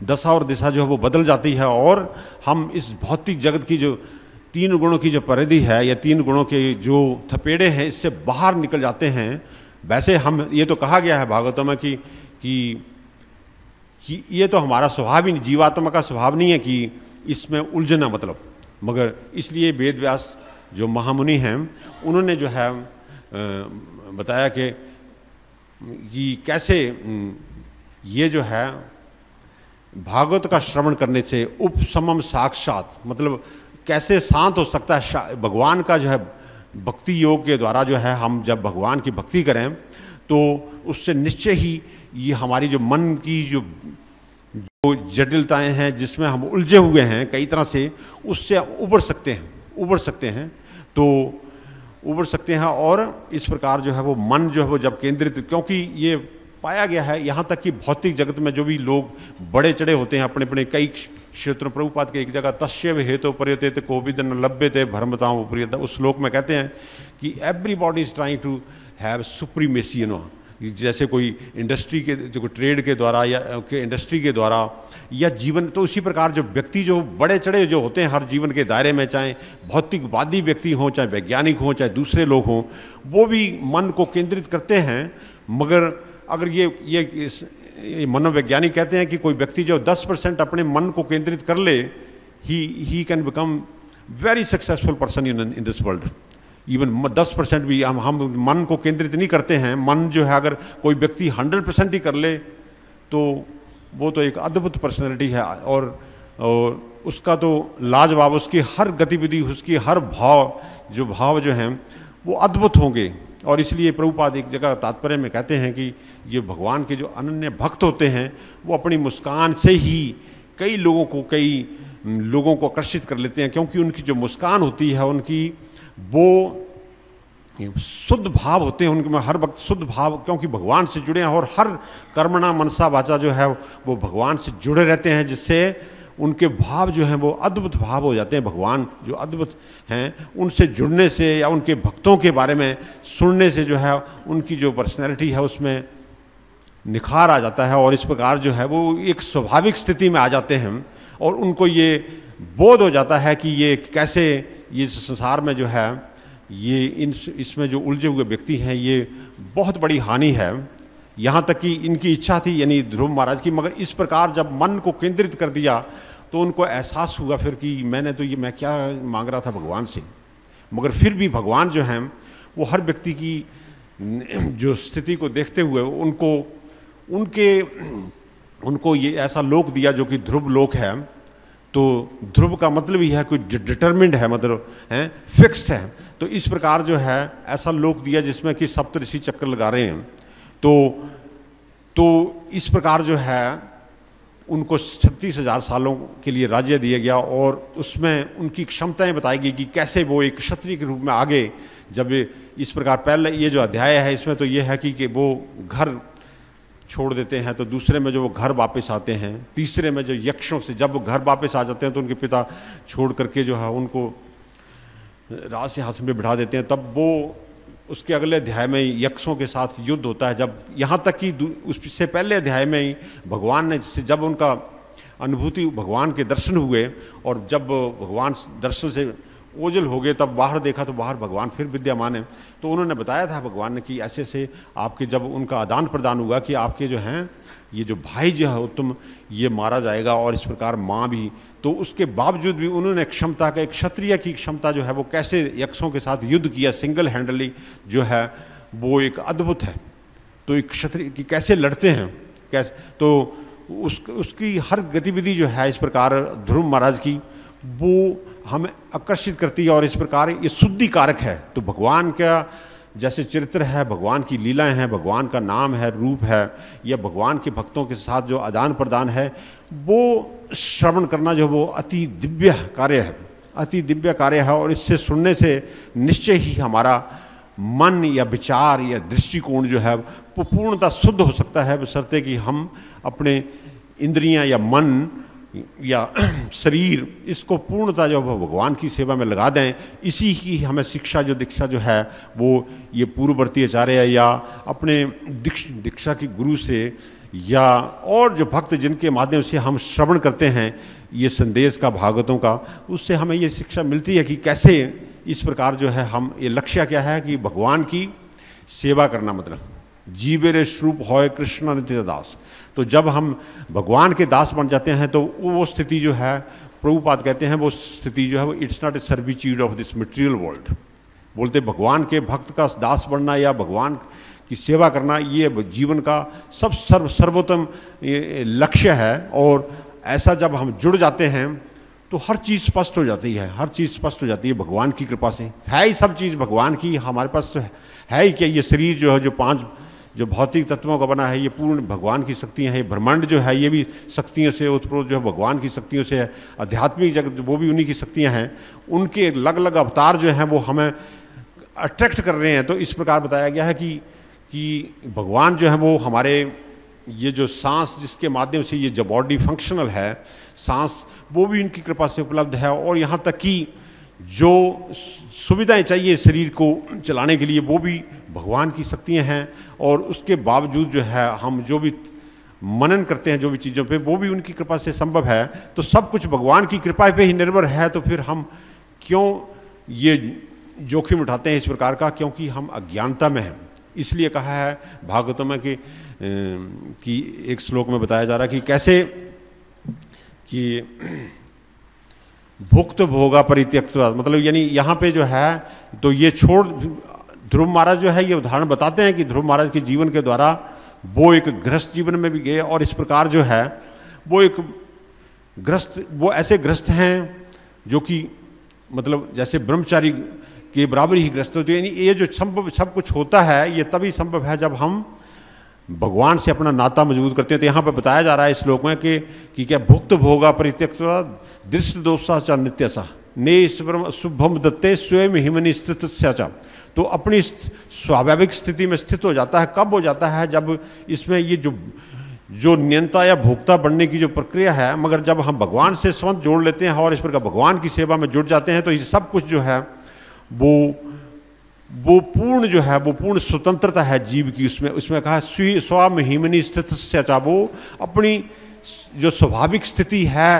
दशा और दिशा जो है वो बदल जाती है, और हम इस भौतिक जगत की जो 3 गुणों की जो परिधि है या 3 गुणों के जो थपेड़े हैं इससे बाहर निकल जाते हैं। वैसे हम ये तो कहा गया है भागवतों में कि ये तो हमारा स्वभाव ही नहीं, जीवात्मा का स्वभाव नहीं है कि इसमें उलझना, मतलब मगर इसलिए वेद व्यास जो महामुनि हैं उन्होंने जो है बताया कि कैसे ये जो है भागवत का श्रवण करने से उपशमम साक्षात, मतलब कैसे शांत हो सकता है भगवान का जो है भक्ति योग के द्वारा जो है हम जब भगवान की भक्ति करें तो उससे निश्चय ही ये हमारी जो मन की जो जटिलताएं हैं जिसमें हम उलझे हुए हैं कई तरह से, उससे उबर सकते हैं तो उबर सकते हैं। और इस प्रकार जो है वो मन जो है वो जब केंद्रित, क्योंकि ये पाया गया है यहाँ तक कि भौतिक जगत में जो भी लोग बड़े चढ़े होते हैं अपने अपने कई क्षेत्रों, प्रभुपाद के एक जगह तस्यव हेतु पर्यते थे कोविद न लभ्यते भरमताओं प्रियता, उस श्लोक में कहते हैं कि everybody is trying to have supremacy, जैसे कोई इंडस्ट्री के जो ट्रेड के द्वारा या इंडस्ट्री के द्वारा या जीवन, तो उसी प्रकार जो व्यक्ति जो बड़े चढ़े जो होते हैं हर जीवन के दायरे में, चाहे भौतिकवादी व्यक्ति हों, चाहे वैज्ञानिक हों, चाहे दूसरे लोग हों, वो भी मन को केंद्रित करते हैं। मगर अगर ये मनोवैज्ञानिक कहते हैं कि कोई व्यक्ति जो 10% अपने मन को केंद्रित कर ले, he can become very successful person in this world. Even 10% भी हम मन को केंद्रित नहीं करते हैं, मन जो है अगर कोई व्यक्ति 100% ही कर ले तो वो तो एक अद्भुत पर्सनैलिटी है और उसका तो लाजवाब, उसकी हर गतिविधि, उसकी हर भाव जो हैं वो अद्भुत होंगे। और इसलिए प्रभुपाद एक जगह तात्पर्य में कहते हैं कि ये भगवान के जो अनन्य भक्त होते हैं वो अपनी मुस्कान से ही कई लोगों को आकर्षित कर लेते हैं, क्योंकि उनकी जो मुस्कान होती है उनकी वो शुद्ध भाव होते हैं उनके में हर वक्त शुद्ध भाव, क्योंकि भगवान से जुड़े हैं और हर कर्मणा मनसा वाचा जो है वो भगवान से जुड़े रहते हैं, जिससे उनके भाव जो हैं वो अद्भुत भाव हो जाते हैं। भगवान जो अद्भुत हैं उनसे जुड़ने से या उनके भक्तों के बारे में सुनने से जो है उनकी जो पर्सनैलिटी है उसमें निखार आ जाता है और इस प्रकार जो है वो एक स्वाभाविक स्थिति में आ जाते हैं और उनको ये बोध हो जाता है कि ये कैसे ये संसार में जो है ये इसमें जो उलझे हुए व्यक्ति हैं ये बहुत बड़ी हानि है। यहाँ तक कि इनकी इच्छा थी यानी ध्रुव महाराज की, मगर इस प्रकार जब मन को केंद्रित कर दिया तो उनको एहसास हुआ फिर कि मैं क्या मांग रहा था भगवान से। मगर फिर भी भगवान जो हैं वो हर व्यक्ति की जो स्थिति को देखते हुए उनको ये ऐसा लोक दिया जो कि ध्रुव लोक है। तो ध्रुव का मतलब ही है कोई डिटरमिन्ड है, मतलब है फिक्स्ड है। तो इस प्रकार जो है ऐसा लोक दिया जिसमें कि सप्तऋषि चक्कर लगा रहे हैं। तो इस प्रकार जो है उनको 36,000 सालों के लिए राज्य दिया गया और उसमें उनकी क्षमताएं बताई गई कि कैसे वो एक क्षत्रिय के रूप में आगे। जब इस प्रकार पहले ये जो अध्याय है इसमें तो ये है कि वो घर छोड़ देते हैं, तो दूसरे में जो वो घर वापस आते हैं, तीसरे में जो यक्षों से जब वो घर वापस आ जाते हैं तो उनके पिता छोड़ करके जो है उनको राज सिंहासन पे बिठा देते हैं। तब वो उसके अगले अध्याय में यक्षों के साथ युद्ध होता है। जब यहाँ तक कि उससे पहले अध्याय में ही भगवान ने जब उनका अनुभूति भगवान के दर्शन हुए और जब भगवान दर्शन से ओझल हो गए तब बाहर देखा तो बाहर भगवान फिर विद्यमान है। तो उन्होंने बताया था भगवान ने कि ऐसे से आपके जब उनका आदान प्रदान हुआ कि आपके जो हैं ये जो भाई जो है उत्तम ये मारा जाएगा और इस प्रकार माँ भी। तो उसके बावजूद भी उन्होंने क्षमता का एक क्षत्रिय की क्षमता जो है वो कैसे यक्षों के साथ युद्ध किया सिंगल हैंडली जो है वो एक अद्भुत है। तो एक क्षत्रिय की कैसे लड़ते हैं कैसे, तो उसकी हर गतिविधि जो है इस प्रकार ध्रुव महाराज की वो हमें आकर्षित करती है और इस प्रकार ये शुद्धि कारक है। तो भगवान का जैसे चरित्र है, भगवान की लीलाएं हैं, भगवान का नाम है, रूप है, या भगवान के भक्तों के साथ जो आदान प्रदान है वो श्रवण करना जो वो अति दिव्य कार्य है, अति दिव्य कार्य है। और इससे सुनने से निश्चय ही हमारा मन या विचार या दृष्टिकोण जो है वो पूर्णतः शुद्ध हो सकता है, बशर्ते कि हम अपने इंद्रियां या मन या शरीर इसको पूर्णतः जो भगवान की सेवा में लगा दें। इसी की हमें शिक्षा जो दीक्षा जो है वो ये पूर्ववर्ती आचार्य या अपने दीक्षा के गुरु से या और जो भक्त जिनके माध्यम से हम श्रवण करते हैं ये संदेश का भागवतों का, उससे हमें ये शिक्षा मिलती है कि कैसे इस प्रकार जो है हम ये लक्ष्य क्या है कि भगवान की सेवा करना, मतलब जीवेरे स्वरूप होय कृष्ण नित्य दास। तो जब हम भगवान के दास बन जाते हैं तो वो स्थिति जो है प्रभुपाद कहते हैं वो स्थिति जो है वो it's not a servitude of this material world. बोलते भगवान के भक्त का दास बनना या भगवान की सेवा करना ये जीवन का सर्वोत्तम लक्ष्य है। और ऐसा जब हम जुड़ जाते हैं तो हर चीज़ स्पष्ट हो जाती है, हर चीज़ स्पष्ट हो जाती है भगवान की कृपा से। है ही सब चीज़ भगवान की, हमारे पास तो है ही क्या, ये शरीर जो है जो 5 जो भौतिक तत्वों का बना है ये पूर्ण भगवान की शक्तियाँ हैं। ब्रह्मांड जो है ये भी शक्तियों से उत्प्रोत जो है भगवान की शक्तियों से है। आध्यात्मिक जगत वो भी उन्हीं की शक्तियाँ हैं। उनके अलग अलग अवतार जो हैं वो हमें अट्रैक्ट कर रहे हैं। तो इस प्रकार बताया गया है कि भगवान जो है वो हमारे ये जो सांस जिसके माध्यम से ये जो बॉडी फंक्शनल है सांस, वो भी इनकी कृपा से उपलब्ध है। और यहाँ तक कि जो सुविधाएं चाहिए शरीर को चलाने के लिए वो भी भगवान की शक्तियाँ हैं। और उसके बावजूद जो है हम जो भी मनन करते हैं जो भी चीज़ों पे वो भी उनकी कृपा से संभव है। तो सब कुछ भगवान की कृपा पे ही निर्भर है। तो फिर हम क्यों ये जोखिम उठाते हैं इस प्रकार का, क्योंकि हम अज्ञानता में हैं। इसलिए कहा है भागवतम में कि एक श्लोक में बताया जा रहा है कि कैसे कि भुक्त भोगा परित्यक्त, मतलब यानी यहाँ पे जो है तो ये छोड़, ध्रुव महाराज जो है ये उदाहरण बताते हैं कि ध्रुव महाराज के जीवन के द्वारा वो एक गृहस्थ जीवन में भी गए और इस प्रकार जो है वो एक ग्रस्त, वो ऐसे ग्रस्त हैं जो कि मतलब जैसे ब्रह्मचारी के बराबर ही ग्रस्त होते हैं। यानी ये जो संभव सब कुछ होता है ये तभी संभव है जब हम भगवान से अपना नाता मजबूत करते हैं। तो यहाँ पर बताया जा रहा है इस श्लोक में कि क्या भुक्त भोगा परित्यक्त दृष्ट दोषा च नित्यसा ने शुभम दत्ते स्वयं हिमनि स्थित च। तो अपनी स्वाभाविक स्थिति में स्थित हो जाता है। कब हो जाता है? जब इसमें ये जो नियंता या भोक्ता बनने की जो प्रक्रिया है, मगर जब हम भगवान से संबंध जोड़ लेते हैं और इस प्रकार भगवान की सेवा में जुड़ जाते हैं तो ये सब कुछ जो है वो पूर्ण जो है वो पूर्ण स्वतंत्रता है जीव की। उसमें कहा स्वयं हिमनि स्थित च, वो अपनी जो स्वाभाविक स्थिति है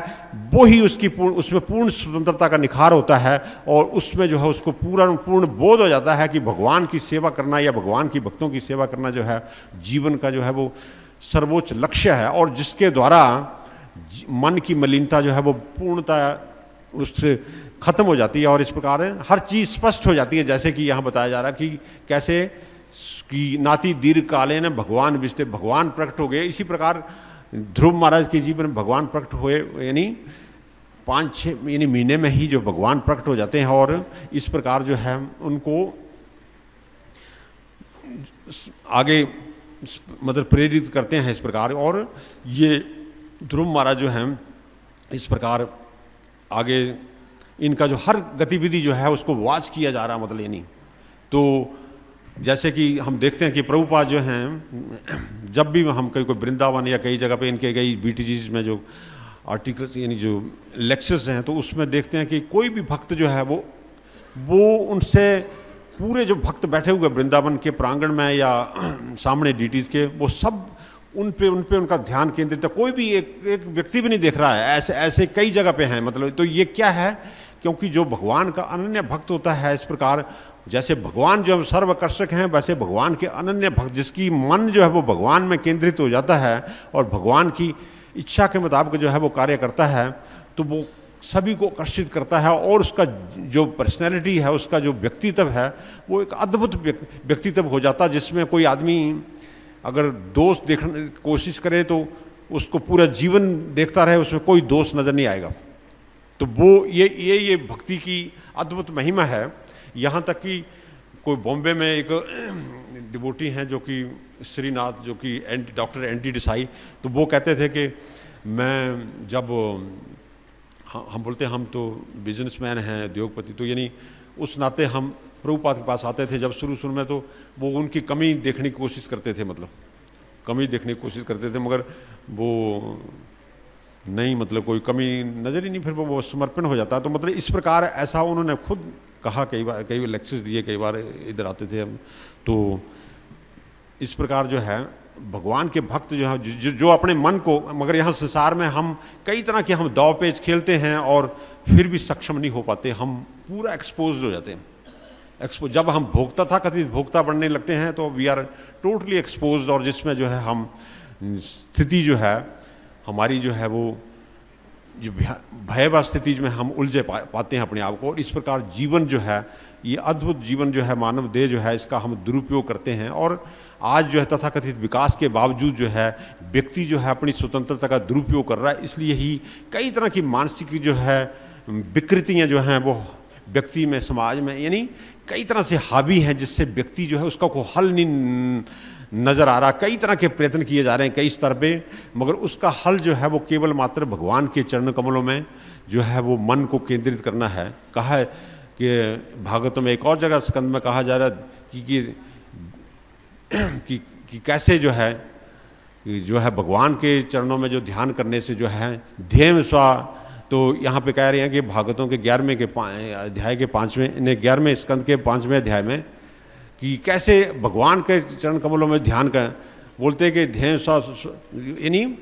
वो ही उसकी उसमें पूर्ण स्वतंत्रता का निखार होता है। और उसमें जो है उसको पूर्ण बोध हो जाता है कि भगवान की सेवा करना या भगवान की भक्तों की सेवा करना जो है जीवन का जो है वो सर्वोच्च लक्ष्य है। और जिसके द्वारा मन की मलिनता जो है वो पूर्णता उससे खत्म हो जाती है और इस प्रकार हर चीज़ स्पष्ट हो जाती है। जैसे कि यहाँ बताया जा रहा है कि कैसे कि नाती दीर्घ काले ने भगवान विस्ते, भगवान प्रकट हो गए। इसी प्रकार ध्रुव महाराज के जीवन में भगवान प्रकट हुए, यानी 5-6 महीने में ही जो भगवान प्रकट हो जाते हैं और इस प्रकार जो है उनको आगे मतलब प्रेरित करते हैं इस प्रकार। और ये ध्रुव महाराज जो हैं इस प्रकार आगे इनका जो हर गतिविधि जो है उसको वॉच किया जा रहा, मतलब यानी तो जैसे कि हम देखते हैं कि प्रभुपाद जो हैं जब भी हम कोई वृंदावन या कई जगह पे इनके कई BTGs में जो आर्टिकल्स यानी जो लेक्चर्स हैं तो उसमें देखते हैं कि कोई भी भक्त जो है वो उनसे पूरे जो भक्त बैठे हुए वृंदावन के प्रांगण में या सामने DTs के, वो सब उन पे उनका ध्यान केंद्रित है। कोई भी एक व्यक्ति भी नहीं देख रहा है। ऐसे कई जगह पे हैं। मतलब तो ये क्या है, क्योंकि जो भगवान का अनन्य भक्त होता है इस प्रकार जैसे भगवान जो सर्वकर्षक हैं वैसे भगवान के अनन्य भक्त जिसकी मन जो है वो भगवान में केंद्रित हो जाता है और भगवान की इच्छा के मुताबिक जो है वो कार्य करता है तो वो सभी को आकर्षित करता है। और उसका जो पर्सनैलिटी है, उसका जो व्यक्तित्व है वो एक अद्भुत व्यक्तित्व हो जाता है जिसमें कोई आदमी अगर दोष देखने की कोशिश करे तो उसको पूरा जीवन देखता रहे उसमें कोई दोष नज़र नहीं आएगा। तो वो ये भक्ति की अद्भुत महिमा है। यहाँ तक कि कोई बॉम्बे में एक डिवोटी हैं जो कि श्रीनाथ, जो कि डॉक्टर एंटी देसाई, तो वो कहते थे कि मैं जब हम बोलते हम तो बिजनेसमैन हैं, उद्योगपति, तो यानी उस नाते हम प्रभुपाद के पास आते थे जब शुरू में, तो वो उनकी कमी देखने की कोशिश करते थे, मतलब कमी देखने की कोशिश करते थे, मगर वो नहीं, मतलब कोई कमी नज़र ही नहीं, फिर वो समर्पण हो जाता। तो मतलब इस प्रकार ऐसा उन्होंने खुद कहा, कई बार लेक्चर्स दिए, कई बार इधर आते थे हम। तो इस प्रकार जो है भगवान के भक्त जो है जो अपने मन को, मगर यहाँ संसार में हम कई तरह के हम दाव पेच खेलते हैं और फिर भी सक्षम नहीं हो पाते, हम पूरा एक्सपोज हो जाते हैं। जब हम भोक्ता था कथित भोक्ता बनने लगते हैं तो वी आर टोटली एक्सपोज, और जिसमें जो है हम स्थिति जो है हमारी जो है वो जो भयावह स्थिति में हम उलझे पाते हैं अपने आप को, और इस प्रकार जीवन जो है, ये अद्भुत जीवन जो है, मानव देह जो है, इसका हम दुरुपयोग करते हैं। और आज जो है तथाकथित विकास के बावजूद जो है व्यक्ति जो है अपनी स्वतंत्रता का दुरुपयोग कर रहा है। इसलिए ही कई तरह की मानसिक जो है विकृतियाँ जो हैं वो व्यक्ति में, समाज में, यानी कई तरह से हावी हैं, जिससे व्यक्ति जो है उसका कोई हल नहीं नज़र आ रहा। कई तरह के प्रयत्न किए जा रहे हैं कई स्तर पे, मगर उसका हल जो है वो केवल मात्र भगवान के चरण कमलों में जो है वो मन को केंद्रित करना है। कहा है कि भागवतों में एक और जगह स्कंद में कहा जा रहा है कि कैसे जो है भगवान के चरणों में जो ध्यान करने से जो है ध्येय स्वा। तो यहाँ पे कह रहे हैं कि भागवतों के 11वें अध्याय के 5वें 11वें स्कंद के 5वें अध्याय में कि कैसे भगवान के चरण कमलों में ध्यान कर, बोलते हैं कि ध्येय स्वा, यानी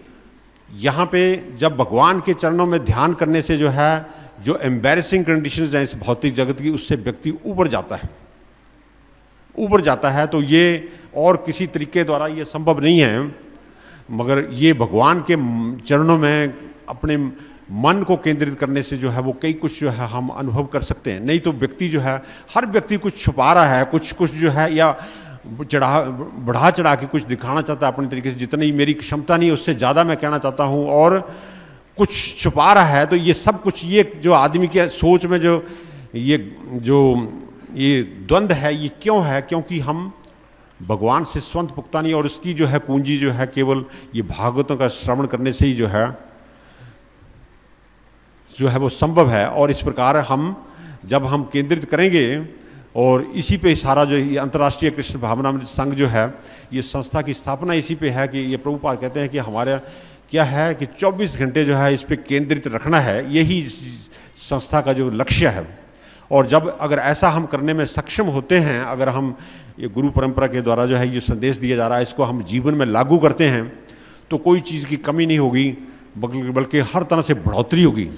यहाँ पे जब भगवान के चरणों में ध्यान करने से जो है जो एम्बैरेसिंग कंडीशंस हैं इस भौतिक जगत की, उससे व्यक्ति ऊपर जाता है। तो ये और किसी तरीके द्वारा ये संभव नहीं है, मगर ये भगवान के चरणों में अपने मन को केंद्रित करने से जो है वो कई कुछ जो है हम अनुभव कर सकते हैं। नहीं तो व्यक्ति जो है, हर व्यक्ति कुछ छुपा रहा है, कुछ जो है या बढ़ा चढ़ा के कुछ दिखाना चाहता है अपने तरीके से, जितनी मेरी क्षमता नहीं उससे ज़्यादा मैं कहना चाहता हूँ, और कुछ छुपा रहा है। तो ये सब कुछ, ये जो आदमी के सोच में जो ये द्वंद्व है, ये क्यों है? क्योंकि हम भगवान से स्वंत पुख्ता नहीं, और उसकी जो है कुंजी जो है केवल ये भागवतों का श्रवण करने से ही जो है वो संभव है। और इस प्रकार जब हम केंद्रित करेंगे, और इसी पे सारा जो ये अंतर्राष्ट्रीय कृष्ण भावनामृत संघ जो है, ये संस्था की स्थापना इसी पे है कि ये प्रभुपाद कहते हैं कि हमारा क्या है कि 24 घंटे जो है इस पे केंद्रित रखना है, यही संस्था का जो लक्ष्य है। और जब अगर ऐसा हम करने में सक्षम होते हैं, अगर हम ये गुरु परंपरा के द्वारा जो है ये संदेश दिया जा रहा है, इसको हम जीवन में लागू करते हैं, तो कोई चीज़ की कमी नहीं होगी, बल्कि हर तरह से बढ़ोतरी होगी।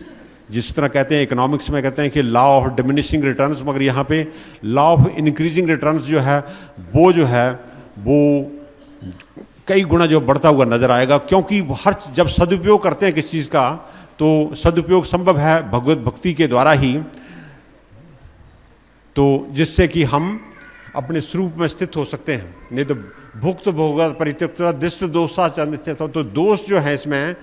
जिस तरह कहते हैं इकोनॉमिक्स में कहते हैं कि लॉ ऑफ डिमिनिशिंग रिटर्न्स, मगर यहाँ पे लॉ ऑफ इंक्रीजिंग रिटर्न्स जो है वो कई गुना जो बढ़ता हुआ नजर आएगा। क्योंकि जब सदुपयोग करते हैं किस चीज़ का, तो सदुपयोग संभव है भगवत भक्ति के द्वारा ही, तो जिससे कि हम अपने स्वरूप में स्थित हो सकते हैं। नहीं तो भुक्त भोग परित्यक्ता दिष्ट दोषा चंद, तो दोष जो है इसमें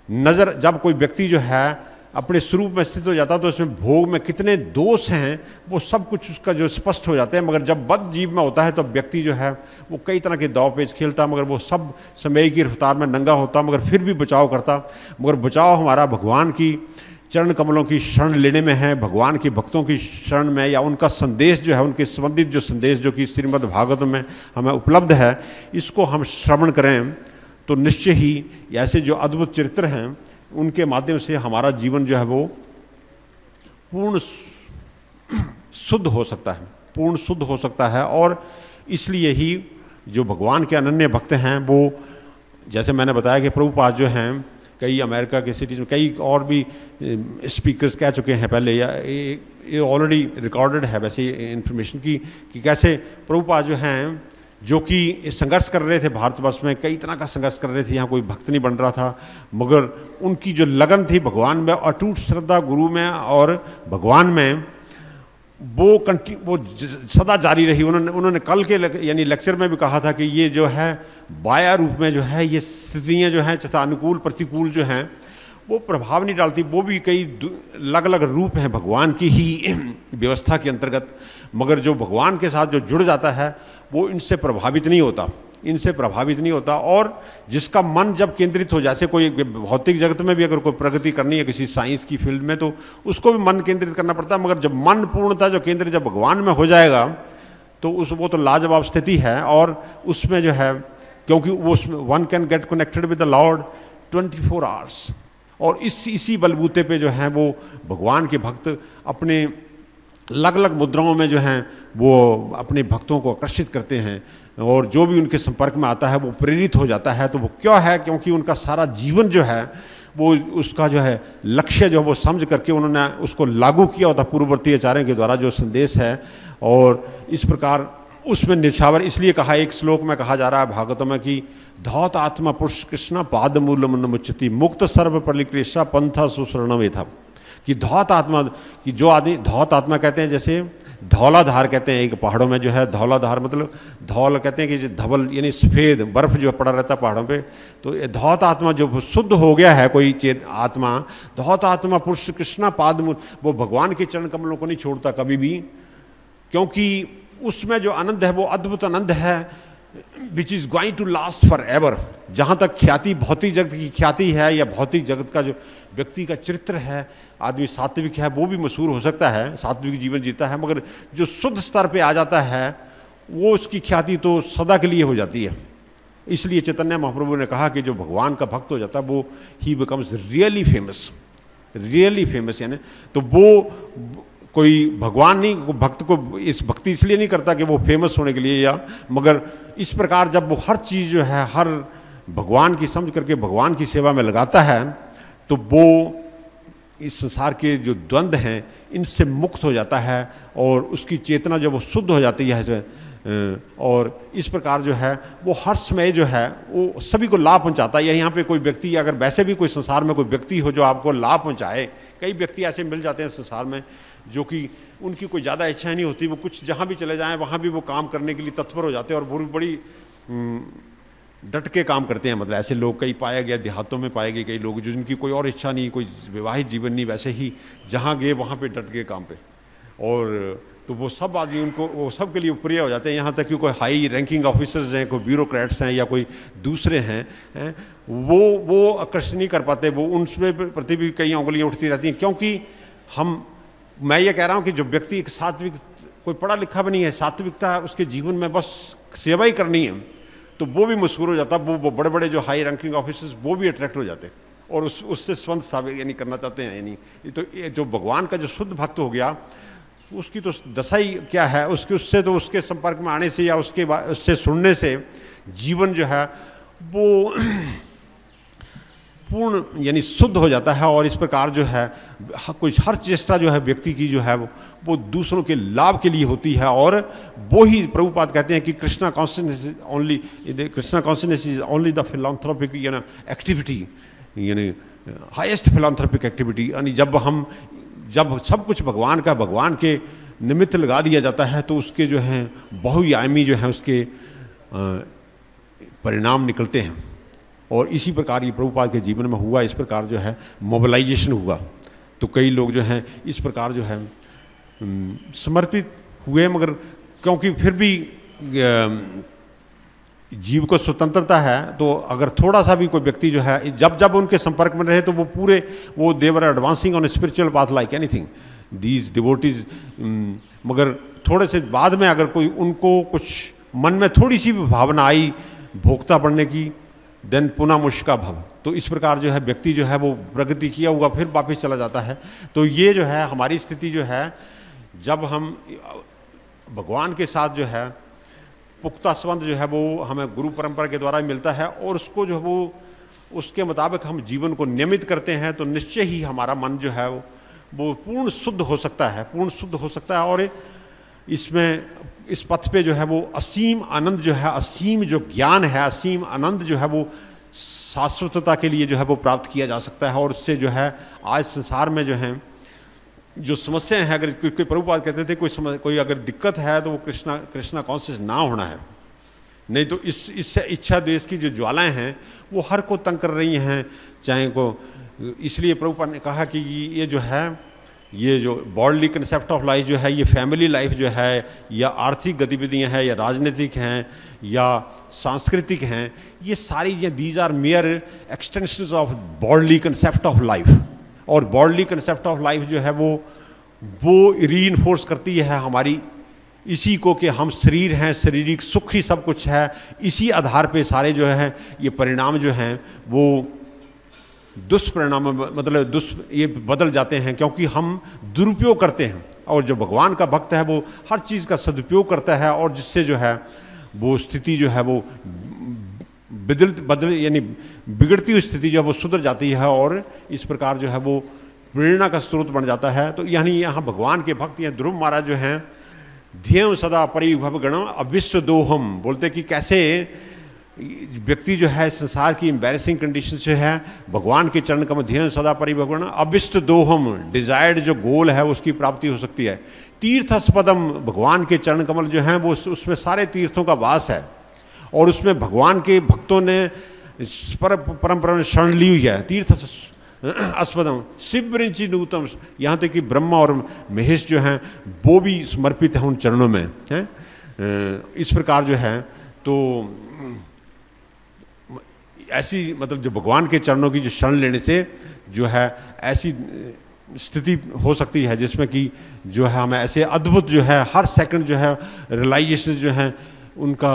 नजर, जब कोई व्यक्ति जो है अपने स्वरूप में स्थित हो जाता है, तो इसमें भोग में कितने दोष हैं वो सब कुछ उसका जो स्पष्ट हो जाते हैं। मगर जब बद्ध जीव में होता है तो व्यक्ति जो है वो कई तरह के दाव पेच खेलता है, मगर वो सब समय की रफ्तार में नंगा होता, मगर फिर भी बचाव करता। मगर बचाव हमारा भगवान की चरण कमलों की शरण लेने में है, भगवान के भक्तों की शरण में, या उनका संदेश जो है, उनके संबंधित जो संदेश जो कि श्रीमद् भागवत में हमें उपलब्ध है, इसको हम श्रवण करें तो निश्चय ही ऐसे जो अद्भुत चरित्र हैं उनके माध्यम से हमारा जीवन जो है वो पूर्ण शुद्ध हो सकता है। और इसलिए ही जो भगवान के अनन्य भक्त हैं, वो जैसे मैंने बताया कि प्रभुपाद जो हैं कई अमेरिका के सिटीज़ में, कई और भी स्पीकर्स कह चुके हैं पहले, या ये ऑलरेडी रिकॉर्डेड है वैसे इन्फॉर्मेशन की, कि कैसे प्रभुपाद जो हैं जो कि संघर्ष कर रहे थे भारतवर्ष में, कई तरह का संघर्ष कर रहे थे, यहाँ कोई भक्त नहीं बन रहा था, मगर उनकी जो लगन थी भगवान में, अटूट श्रद्धा गुरु में और भगवान में, वो सदा जारी रही। उन्होंने कल के यानी लेक्चर में भी कहा था कि ये जो है बाया रूप में जो है ये स्थितियाँ जो हैं तथा अनुकूल प्रतिकूल जो हैं वो प्रभाव नहीं डालती, वो भी कई अलग अलग रूप हैं भगवान की ही व्यवस्था के अंतर्गत, मगर जो भगवान के साथ जो जुड़ जाता है वो इनसे प्रभावित नहीं होता। और जिसका मन जब केंद्रित हो, जैसे कोई भौतिक जगत में भी अगर कोई प्रगति करनी है किसी साइंस की फील्ड में, तो उसको भी मन केंद्रित करना पड़ता है, मगर जब मन पूर्णतः जो केंद्रित जब भगवान में हो जाएगा तो वो तो लाजवाब स्थिति है। और उसमें जो है, क्योंकि वो one can get connected with the Lord 24 hours, और इसी बलबूते पे जो है वो भगवान के भक्त अपने अलग अलग मुद्राओं में जो हैं वो अपने भक्तों को आकर्षित करते हैं, और जो भी उनके संपर्क में आता है वो प्रेरित हो जाता है। तो वो क्यों है? क्योंकि उनका सारा जीवन जो है वो उसका जो है लक्ष्य जो है वो समझ करके उन्होंने उसको लागू किया होता पूर्ववर्ती आचार्यों के द्वारा जो संदेश है। और इस प्रकार उसमें निछावर इसलिए कहा, एक श्लोक में कहा जा रहा है भागवतम में कि धौत आत्मा पुरुष कृष्ण पाद मूल मन मुच्यति मुक्त सर्व परिक्रेषा पंथा सुशरणम था, कि धौत आत्मा, कि जो आदमी धौत आत्मा कहते हैं, जैसे धौलाधार कहते हैं, एक पहाड़ों में जो है धौलाधार मतलब धौल कहते हैं कि जो धवल यानी सफ़ेद बर्फ जो पड़ा रहता है पहाड़ों पे, तो ये धौत आत्मा जो शुद्ध हो गया है कोई चेत आत्मा, धौत आत्मा पुरुष कृष्णा पाद मूल, वो भगवान के चरण कमलों को नहीं छोड़ता कभी भी, क्योंकि उसमें जो आनंद है वो अद्भुत आनंद है, which is going to last forever. जहाँ तक ख्याति भौतिक जगत की ख्याति है या भौतिक जगत का जो व्यक्ति का चरित्र है, आदमी सात्विक है वो भी मशहूर हो सकता है, सात्विक जीवन जीता है, मगर जो शुद्ध स्तर पे आ जाता है वो उसकी ख्याति तो सदा के लिए हो जाती है। इसलिए चैतन्य महाप्रभु ने कहा कि जो भगवान का भक्त हो जाता है वो ही becomes really famous, really famous. यानी तो वो कोई भगवान नहीं, भक्त को इस भक्ति इसलिए नहीं करता कि वो फेमस होने के लिए या, मगर इस प्रकार जब वो हर चीज़ जो है हर भगवान की समझ करके भगवान की सेवा में लगाता है तो वो इस संसार के जो द्वंद्व हैं इनसे मुक्त हो जाता है और उसकी चेतना जब वो शुद्ध हो जाती है और इस प्रकार जो है वो हर समय जो है वो सभी को लाभ पहुंचाता है। यहाँ पे कोई व्यक्ति, अगर वैसे भी कोई संसार में कोई व्यक्ति हो जो आपको लाभ पहुंचाए, कई व्यक्ति ऐसे मिल जाते हैं संसार में जो कि उनकी कोई ज़्यादा इच्छा नहीं होती, वो कुछ जहाँ भी चले जाएं वहाँ भी वो काम करने के लिए तत्पर हो जाते हैं और बड़ी डट के काम करते हैं। मतलब ऐसे लोग कई पाए गए, देहातों में पाए गए कई लोग जिनकी कोई और इच्छा नहीं, कोई विवाहित जीवन नहीं, वैसे ही जहाँ गए वहाँ पे डट गए काम पे, और तो वो सब आदमी उनको वो सब के लिए प्रिय हो जाते हैं। यहाँ तक कि कोई हाई रैंकिंग ऑफिसर्स हैं, कोई ब्यूरोक्रेट्स हैं या कोई दूसरे हैं वो आकर्षण नहीं कर पाते, वो उनमें प्रति भी कई उंगलियाँ उठती रहती हैं, क्योंकि मैं ये कह रहा हूँ कि जो व्यक्ति एक सात्विक, कोई पढ़ा लिखा भी नहीं है, सात्विकता उसके जीवन में बस सेवा ही करनी है, तो वो भी मशहूर हो जाता है। वो बड़े बड़े जो हाई रैंकिंग ऑफिसर्स वो भी अट्रैक्ट हो जाते हैं और उससे संबंध स्थापित यानी करना चाहते हैं। यानी तो ये जो भगवान का जो शुद्ध भक्त हो गया उसकी तो दशा ही क्या है, उससे तो उसके संपर्क में आने से या उससे सुनने से जीवन जो है वो पूर्ण यानी शुद्ध हो जाता है। और इस प्रकार जो है कोई हर चेष्टा जो है व्यक्ति की जो है वो दूसरों के लाभ के लिए होती है, और वो ही प्रभुपाद कहते हैं कि Krishna consciousness is only the philanthropic activity, यानी हाईएस्ट फिलॉन्थ्रोपिक एक्टिविटी। यानी जब सब कुछ भगवान के निमित्त लगा दिया जाता है तो उसके जो हैं बहुआयामी जो हैं उसके परिणाम निकलते हैं। और इसी प्रकार ये प्रभुपाद के जीवन में हुआ, इस प्रकार जो है मोबिलाइजेशन हुआ, तो कई लोग जो हैं इस प्रकार जो है समर्पित हुए, मगर क्योंकि फिर भी जीव को स्वतंत्रता है, तो अगर थोड़ा सा भी कोई व्यक्ति जो है जब उनके संपर्क में रहे तो वो they were advancing on spiritual path like anything these devotees, मगर थोड़े से बाद में अगर कोई उनको कुछ मन में थोड़ी सी भी भावना आई भोक्ता बनने की, देन पुनः मुष्का भव, तो इस प्रकार जो है व्यक्ति जो है वो प्रगति किया हुआ फिर वापस चला जाता है। तो ये जो है हमारी स्थिति जो है जब हम भगवान के साथ जो है पुख्ता संबंध जो है वो हमें गुरु परंपरा के द्वारा मिलता है और उसको जो वो उसके मुताबिक हम जीवन को नियमित करते हैं, तो निश्चय ही हमारा मन जो है वो पूर्ण शुद्ध हो सकता है, और इसमें इस पथ पे जो है वो असीम आनंद जो है, असीम जो ज्ञान है, असीम आनंद जो है वो शाश्वतता के लिए जो है वो प्राप्त किया जा सकता है। और उससे जो है आज संसार में जो है जो समस्याएं हैं, अगर कोई प्रभुपाद कहते थे कोई अगर दिक्कत है तो वो कृष्णा कॉन्शियस ना होना है, नहीं तो इससे इच्छा द्वेष की जो ज्वालाएं हैं वो हर को तंग कर रही हैं, चाहे को। इसलिए प्रभुपाद ने कहा कि ये जो है ये जो बॉडली कंसेप्ट ऑफ लाइफ जो है, ये फैमिली लाइफ जो है, या आर्थिक गतिविधियां हैं, या राजनीतिक हैं, या सांस्कृतिक हैं, ये सारी these are mere extensions of bodily concept of life. और बॉडली कंसेप्ट ऑफ लाइफ जो है वो रीइंफोर्स करती है हमारी इसी को कि हम शरीर हैं, शारीरिक सुख ही सब कुछ है, इसी आधार पे सारे जो है ये परिणाम जो हैं वो दुष्परिणाम मतलब ये बदल जाते हैं, क्योंकि हम दुरुपयोग करते हैं। और जो भगवान का भक्त है वो हर चीज़ का सदुपयोग करता है, और जिससे जो है वो स्थिति जो है वो यानी बिगड़ती हुई स्थिति जो है वो सुधर जाती है, और इस प्रकार जो है वो प्रेरणा का स्रोत बन जाता है। तो यानी यहाँ भगवान के भक्त या ध्रुव महाराज जो हैं ध्येय सदा परिभव गणम अविश्व दोहम, बोलते कि कैसे व्यक्ति जो है संसार की एम्बैरेसिंग कंडीशन से है भगवान के चरण कमल ध्येय सदा परिभव गणम अविष्ट दोहम, डिजायर्ड जो गोल है उसकी प्राप्ति हो सकती है। तीर्थस्पदम, भगवान के चरण कमल जो हैं वो उसमें सारे तीर्थों का वास है और उसमें भगवान के भक्तों ने परंपरा में शरण ली हुई है। तीर्थ अस्पदम शिवरिंची नूतम, यहाँ तक कि ब्रह्मा और महेश जो हैं वो भी समर्पित हैं उन चरणों में हैं। इस प्रकार जो है तो ऐसी मतलब जो भगवान के चरणों की जो शरण लेने से जो है ऐसी स्थिति हो सकती है जिसमें कि जो है हमें ऐसे अद्भुत जो है हर सेकंड जो है रियलाइजेशन जो है उनका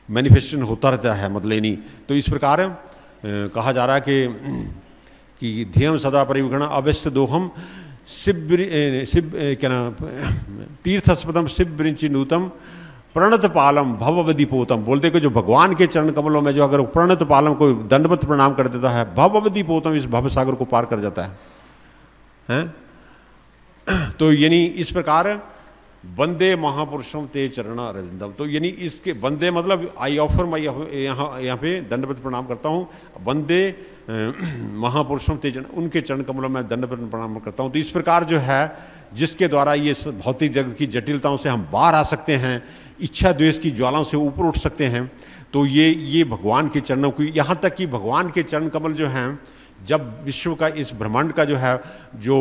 मैनिफेस्टेशन होता रहता है, मतलब नहीं। तो इस प्रकार कहा जा रहा है कि ध्येय सदा परिविगण अवस्थ दोहम शिव क्या नाम तीर्थस्पदम शिवरिंची नूतम प्रणत पालम भववधि पोतम, बोलते कि जो भगवान के चरण कमलों में जो अगर प्रणत पालम कोई दंडवत प्रणाम कर देता है भववधि पोतम, इस भव सागर को पार कर जाता है? तो यानी इस प्रकार वंदे महापुरुषम ते चरण अरविंदम, तो यानी इसके वंदे मतलब आई ऑफर मैं यहाँ पे दंडवत प्रणाम करता हूँ। वंदे महापुरुषम ते चरण, उनके चरण कमलों में दंडवत प्रणाम करता हूँ। तो इस प्रकार जो है जिसके द्वारा ये भौतिक जगत की जटिलताओं से हम बाहर आ सकते हैं, इच्छा द्वेष की ज्वालाओं से ऊपर उठ सकते हैं, तो ये भगवान के चरणों की, यहाँ तक कि भगवान के चरण कमल जो हैं जब विश्व का इस ब्रह्मांड का जो है जो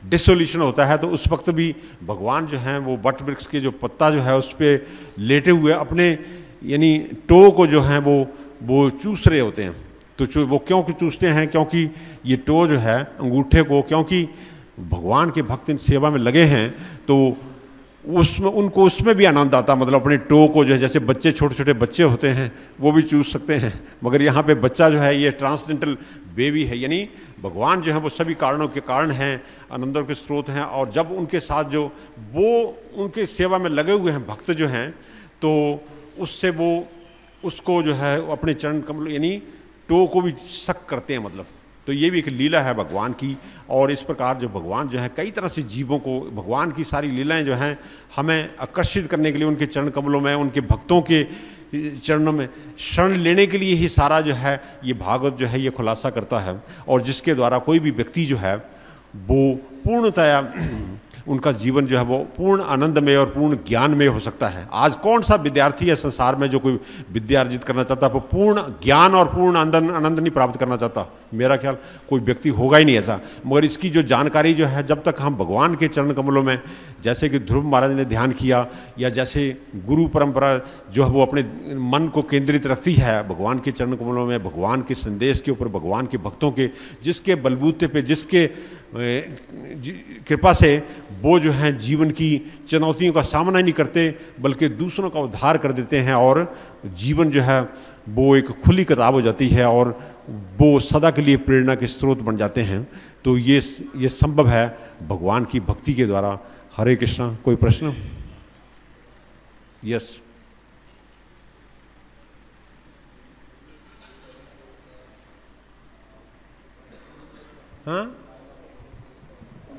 डिसोल्यूशन होता है तो उस वक्त भी भगवान जो हैं वो वट वृक्ष के जो पत्ता जो है उस पर लेटे हुए अपने यानी टो को जो है वो चूस रहे होते हैं। तो वो क्यों चूसते हैं? क्योंकि ये टो जो है अंगूठे को, क्योंकि भगवान के भक्त इन सेवा में लगे हैं तो उसमें उनको उसमें भी आनंद आता, मतलब अपने टो को जो है जैसे बच्चे छोटे छोटे बच्चे होते हैं वो भी चूस सकते हैं, मगर यहाँ पे बच्चा जो है ये ट्रांसडेंटल बेबी है, यानी भगवान जो है वो सभी कारणों के कारण हैं, आनंदों के स्रोत हैं। और जब उनके साथ जो वो उनके सेवा में लगे हुए हैं भक्त जो हैं तो उससे वो उसको जो है अपने चरण कमल यानी टो को भी शक करते हैं, मतलब। तो ये भी एक लीला है भगवान की। और इस प्रकार जो भगवान जो है कई तरह से जीवों को, भगवान की सारी लीलाएं जो हैं हमें आकर्षित करने के लिए उनके चरण कमलों में, उनके भक्तों के चरणों में शरण लेने के लिए ही सारा जो है ये भागवत जो है ये खुलासा करता है। और जिसके द्वारा कोई भी व्यक्ति जो है वो पूर्णतया उनका जीवन जो है वो पूर्ण आनंदमय और पूर्ण ज्ञानमय हो सकता है। आज कौन सा विद्यार्थी है संसार में जो कोई विद्या अर्जित करना चाहता है वो पूर्ण ज्ञान और पूर्ण आनंद नहीं प्राप्त करना चाहता? मेरा ख्याल कोई व्यक्ति होगा ही नहीं ऐसा। मगर इसकी जो जानकारी जो है जब तक हम भगवान के चरण कमलों में, जैसे कि ध्रुव महाराज ने ध्यान किया, या जैसे गुरु परंपरा जो है वो अपने मन को केंद्रित रखती है भगवान के चरण कमलों में, भगवान के संदेश के ऊपर, भगवान के भक्तों के, जिसके बलबूते पे, जिसके कृपा से वो जो हैं जीवन की चुनौतियों का सामना नहीं करते बल्कि दूसरों का उद्धार कर देते हैं, और जीवन जो है वो एक खुली किताब हो जाती है और वो सदा के लिए प्रेरणा के स्रोत बन जाते हैं। तो ये संभव है भगवान की भक्ति के द्वारा। हरे कृष्णा। कोई प्रश्न? यस। हाँ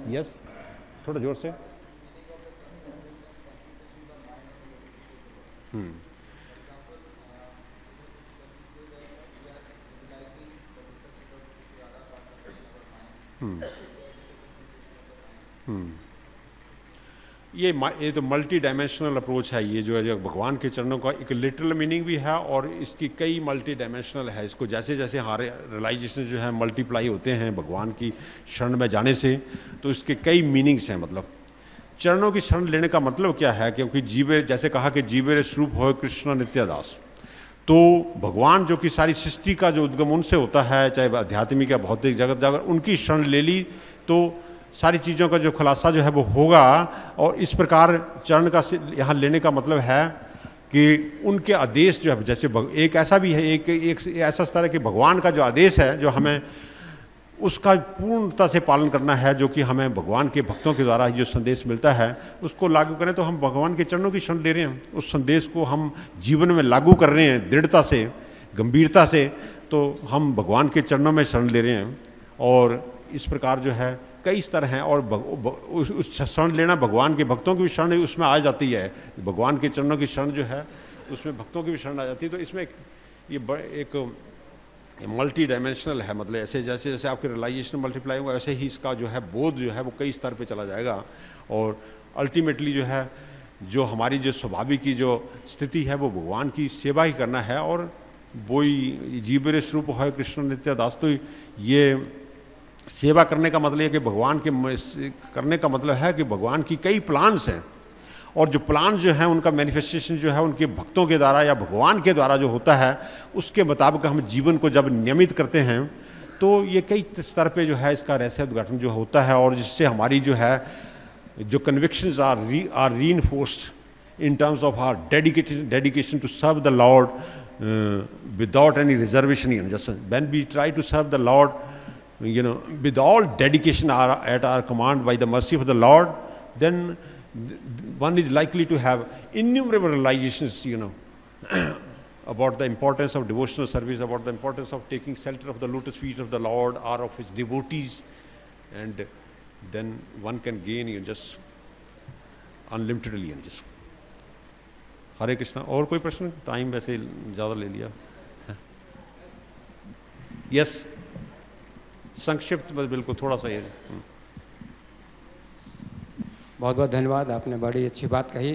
यस, थोड़ा जोर से। ये तो मल्टी डायमेंशनल अप्रोच है। ये जो है भगवान के चरणों का एक लिटरल मीनिंग भी है और इसकी कई मल्टी डायमेंशनल है। इसको जैसे जैसे हमारे रियलाइजेशन जो है मल्टीप्लाई होते हैं भगवान की शरण में जाने से, तो इसके कई मीनिंग्स हैं। मतलब चरणों की शरण लेने का मतलब क्या है? क्योंकि जीवे, जैसे कहा कि जीवे स्वरूप हो कृष्ण नित्यादास, तो भगवान जो कि सारी सृष्टि का जो उद्गम उनसे होता है, चाहे आध्यात्मिक या भौतिक जगत, अगर उनकी शरण ले ली तो सारी चीज़ों का जो खुलासा जो है वो होगा। और इस प्रकार चरण का यहाँ लेने का मतलब है कि उनके आदेश जो है, जैसे एक ऐसा भी है, एक ऐसा स्तर है कि भगवान का जो आदेश है जो हमें उसका पूर्णता से पालन करना है, जो कि हमें भगवान के भक्तों के द्वारा जो संदेश मिलता है उसको लागू करें। तो हम भगवान के चरणों की शरण ले रहे हैं, उस संदेश को हम जीवन में लागू कर रहे हैं दृढ़ता से, गंभीरता से, तो हम भगवान के चरणों में शरण ले रहे हैं। और इस प्रकार जो है कई स्तर हैं और उस शरण लेना भगवान के भक्तों की भी शरण उसमें आ जाती है, भगवान के चरणों की शरण जो है उसमें भक्तों की भी शरण आ जाती है। तो इसमें एक मल्टी डायमेंशनल है, मतलब ऐसे जैसे जैसे आपके रियलाइजेशन मल्टीप्लाई हुआ वैसे ही इसका जो है बोध जो है वो कई स्तर पे चला जाएगा और अल्टीमेटली जो है जो हमारी जो स्वाभाविक की जो स्थिति है वो भगवान की सेवा ही करना है और वो ही जीवरे स्वरूप है कृष्ण नित्य दास। तो ये सेवा करने का मतलब है कि भगवान के करने का मतलब है कि भगवान की कई प्लान्स हैं और जो प्लान जो है उनका मैनिफेस्टेशन जो है उनके भक्तों के द्वारा या भगवान के द्वारा जो होता है उसके मुताबिक हम जीवन को जब नियमित करते हैं तो ये कई स्तर पे जो है इसका रहस्य उद्घाटन जो होता है और जिससे हमारी जो है जो convictions are reinforced in terms of our dedication to serve the lord without any reservation. Just when we try to serve the Lord, with all dedication at our command by the mercy of the Lord, then one is likely to have innumerable realizations, about the importance of devotional service, about the importance of taking shelter of the lotus feet of the Lord or of His devotees, and then one can gain just unlimitedly. हरे कृष्णा। और कोई प्रश्न? Time वैसे ज़्यादा ले लिया। Yes, संक्षिप्त बस बिल्कुल थोड़ा सा ये। बहुत बहुत धन्यवाद, आपने बड़ी अच्छी बात कही।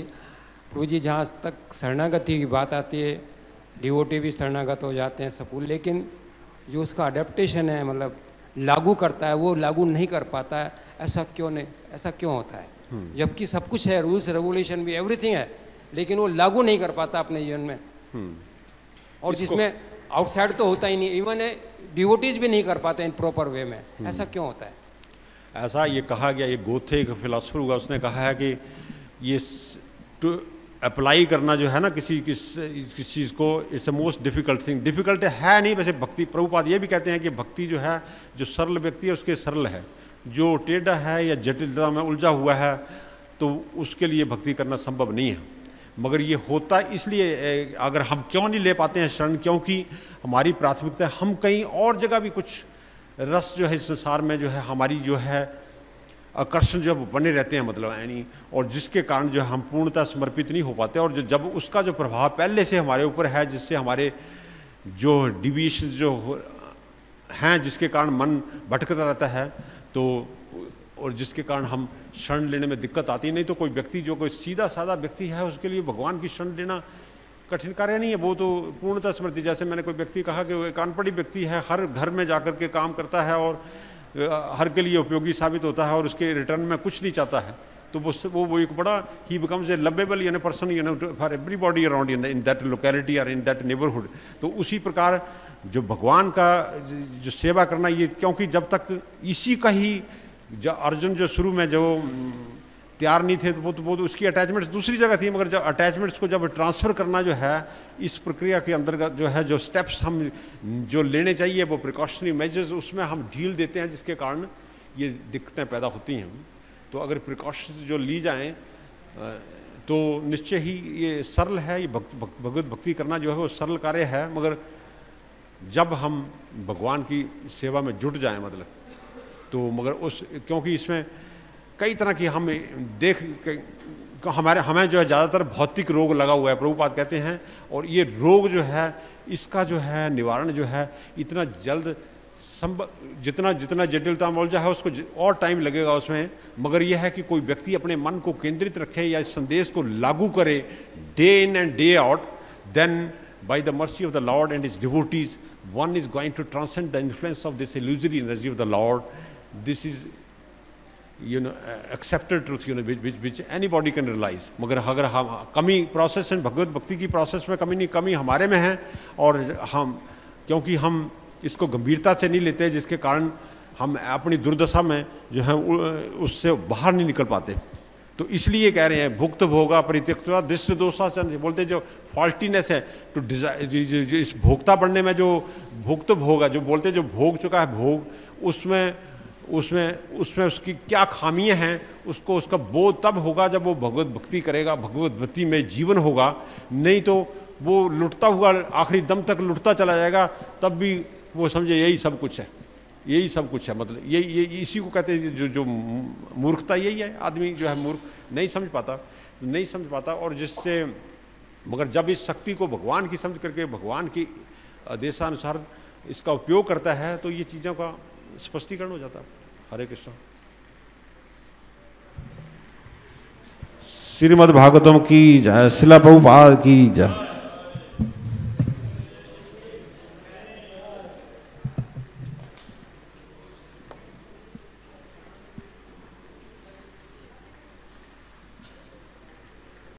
प्रभु जी, जहाँ तक शरणागति की बात आती है, डिवोटी भी शरणागत हो जाते हैं सबूल, लेकिन जो उसका अडेप्टेशन है, मतलब लागू करता है, वो लागू नहीं कर पाता है। ऐसा क्यों नहीं, ऐसा क्यों होता है? जबकि सब कुछ है, रूल्स रेगुलेशन भी एवरीथिंग है, लेकिन वो लागू नहीं कर पाता अपने जीवन में। और जिसमें आउटसाइड तो होता ही नहीं, इवन डिवोटीज भी नहीं कर पाते इन प्रॉपर वे में। ऐसा क्यों होता है? ऐसा ये कहा गया, ये गोथे एक फिलासफर हुआ, उसने कहा है कि ये टू अप्लाई करना जो है ना किसी चीज़ को, it's a most difficult thing. Difficult है नहीं वैसे भक्ति, प्रभुपाद ये भी कहते हैं कि भक्ति जो है, जो सरल व्यक्ति है उसके सरल है, जो टेढ़ा है या जटिलता में उलझा हुआ है तो उसके लिए भक्ति करना संभव नहीं है। मगर ये होता इसलिए, अगर हम क्यों नहीं ले पाते हैं शरण, क्योंकि हमारी प्राथमिकता, हम कहीं और जगह भी कुछ रस जो है इस संसार में जो है हमारी जो है आकर्षण जो बने रहते हैं, मतलब यानी, और जिसके कारण जो हम पूर्णतः समर्पित नहीं हो पाते। और जब उसका जो प्रभाव पहले से हमारे ऊपर है, जिससे हमारे जो डिविएशन जो हैं, जिसके कारण मन भटकता रहता है, तो और जिसके कारण हम शरण लेने में दिक्कत आती है। नहीं तो कोई व्यक्ति जो कोई सीधा साधा व्यक्ति है उसके लिए भगवान की शरण लेना कठिन कार्य नहीं है, वो तो पूर्णतः समर्पित। जैसे मैंने कोई व्यक्ति कहा कि वो एक अनपढ़ी व्यक्ति है, हर घर में जाकर के काम करता है और हर के लिए उपयोगी साबित होता है और उसके रिटर्न में कुछ नहीं चाहता है, तो वो एक बड़ा ही becomes a lovable person for everybody around in that locality और इन दैट नेबरहुड। तो उसी प्रकार जो भगवान का जो सेवा करना, ये क्योंकि जब तक इसी का ही जो अर्जुन जो शुरू में जो तैयार नहीं थे, तो वो तो उसकी अटैचमेंट्स दूसरी जगह थी, मगर जब अटैचमेंट्स को जब ट्रांसफ़र करना जो है इस प्रक्रिया के अंतर्गत जो है, जो स्टेप्स हम जो लेने चाहिए वो प्रिकॉशनरी मेजर्स, उसमें हम ढील देते हैं, जिसके कारण ये दिक्कतें पैदा होती हैं। तो अगर प्रिकॉशंस जो ली जाएं तो निश्चय ही ये सरल है, ये भगवत भक्ति करना जो है वो सरल कार्य है। मगर जब हम भगवान की सेवा में जुट जाएं, मतलब तो मगर क्योंकि इसमें कई तरह की हम हमें जो है ज़्यादातर भौतिक रोग लगा हुआ है, प्रभुपाद कहते हैं, और ये रोग जो है इसका जो है निवारण जो है इतना जल्द जितना जटिलता में उलझा है उसको और टाइम लगेगा उसमें। मगर यह है कि कोई व्यक्ति अपने मन को केंद्रित रखे या इस संदेश को लागू करे day in and day out, then by the mercy of the lord and his devotees one is going to transcend the influence of this illusory energy of the Lord. This is accepted truth, which anybody can realize. मगर अगर हम कमी process है, भगवत भक्ति की process में कमी हमारे में है, और हम क्योंकि हम इसको गंभीरता से नहीं लेते, जिसके कारण हम अपनी दुर्दशा में जो है उससे बाहर नहीं निकल पाते। तो इसलिए कह रहे हैं भुक्त भोगा परित्यक्त्वा दृश्य दोषा चंद, बोलते जो फॉल्टीनेस है टू डिजायर, इस भोक्ता बनने में जो भुक्त भोगा, जो बोलते जो भोग चुका है भोग, उसमें उसकी क्या खामियां हैं, उसका बोध तब होगा जब वो भगवत भक्ति करेगा, भगवत भक्ति में जीवन होगा। नहीं तो वो लुटता हुआ आखिरी दम तक लुटता चला जाएगा, तब भी वो समझे यही सब कुछ है। यही सब कुछ है। मतलब ये इसी को कहते हैं जो मूर्खता यही है। आदमी जो है मूर्ख नहीं समझ पाता और जिससे, मगर जब इस शक्ति को भगवान की समझ करके भगवान की आदेशानुसार इसका उपयोग करता है तो ये चीज़ों का स्पष्टीकरण हो जाता है। हरे कृष्ण। श्रीमद् भागवतम की जय, शिला प्रभुपाद की जय।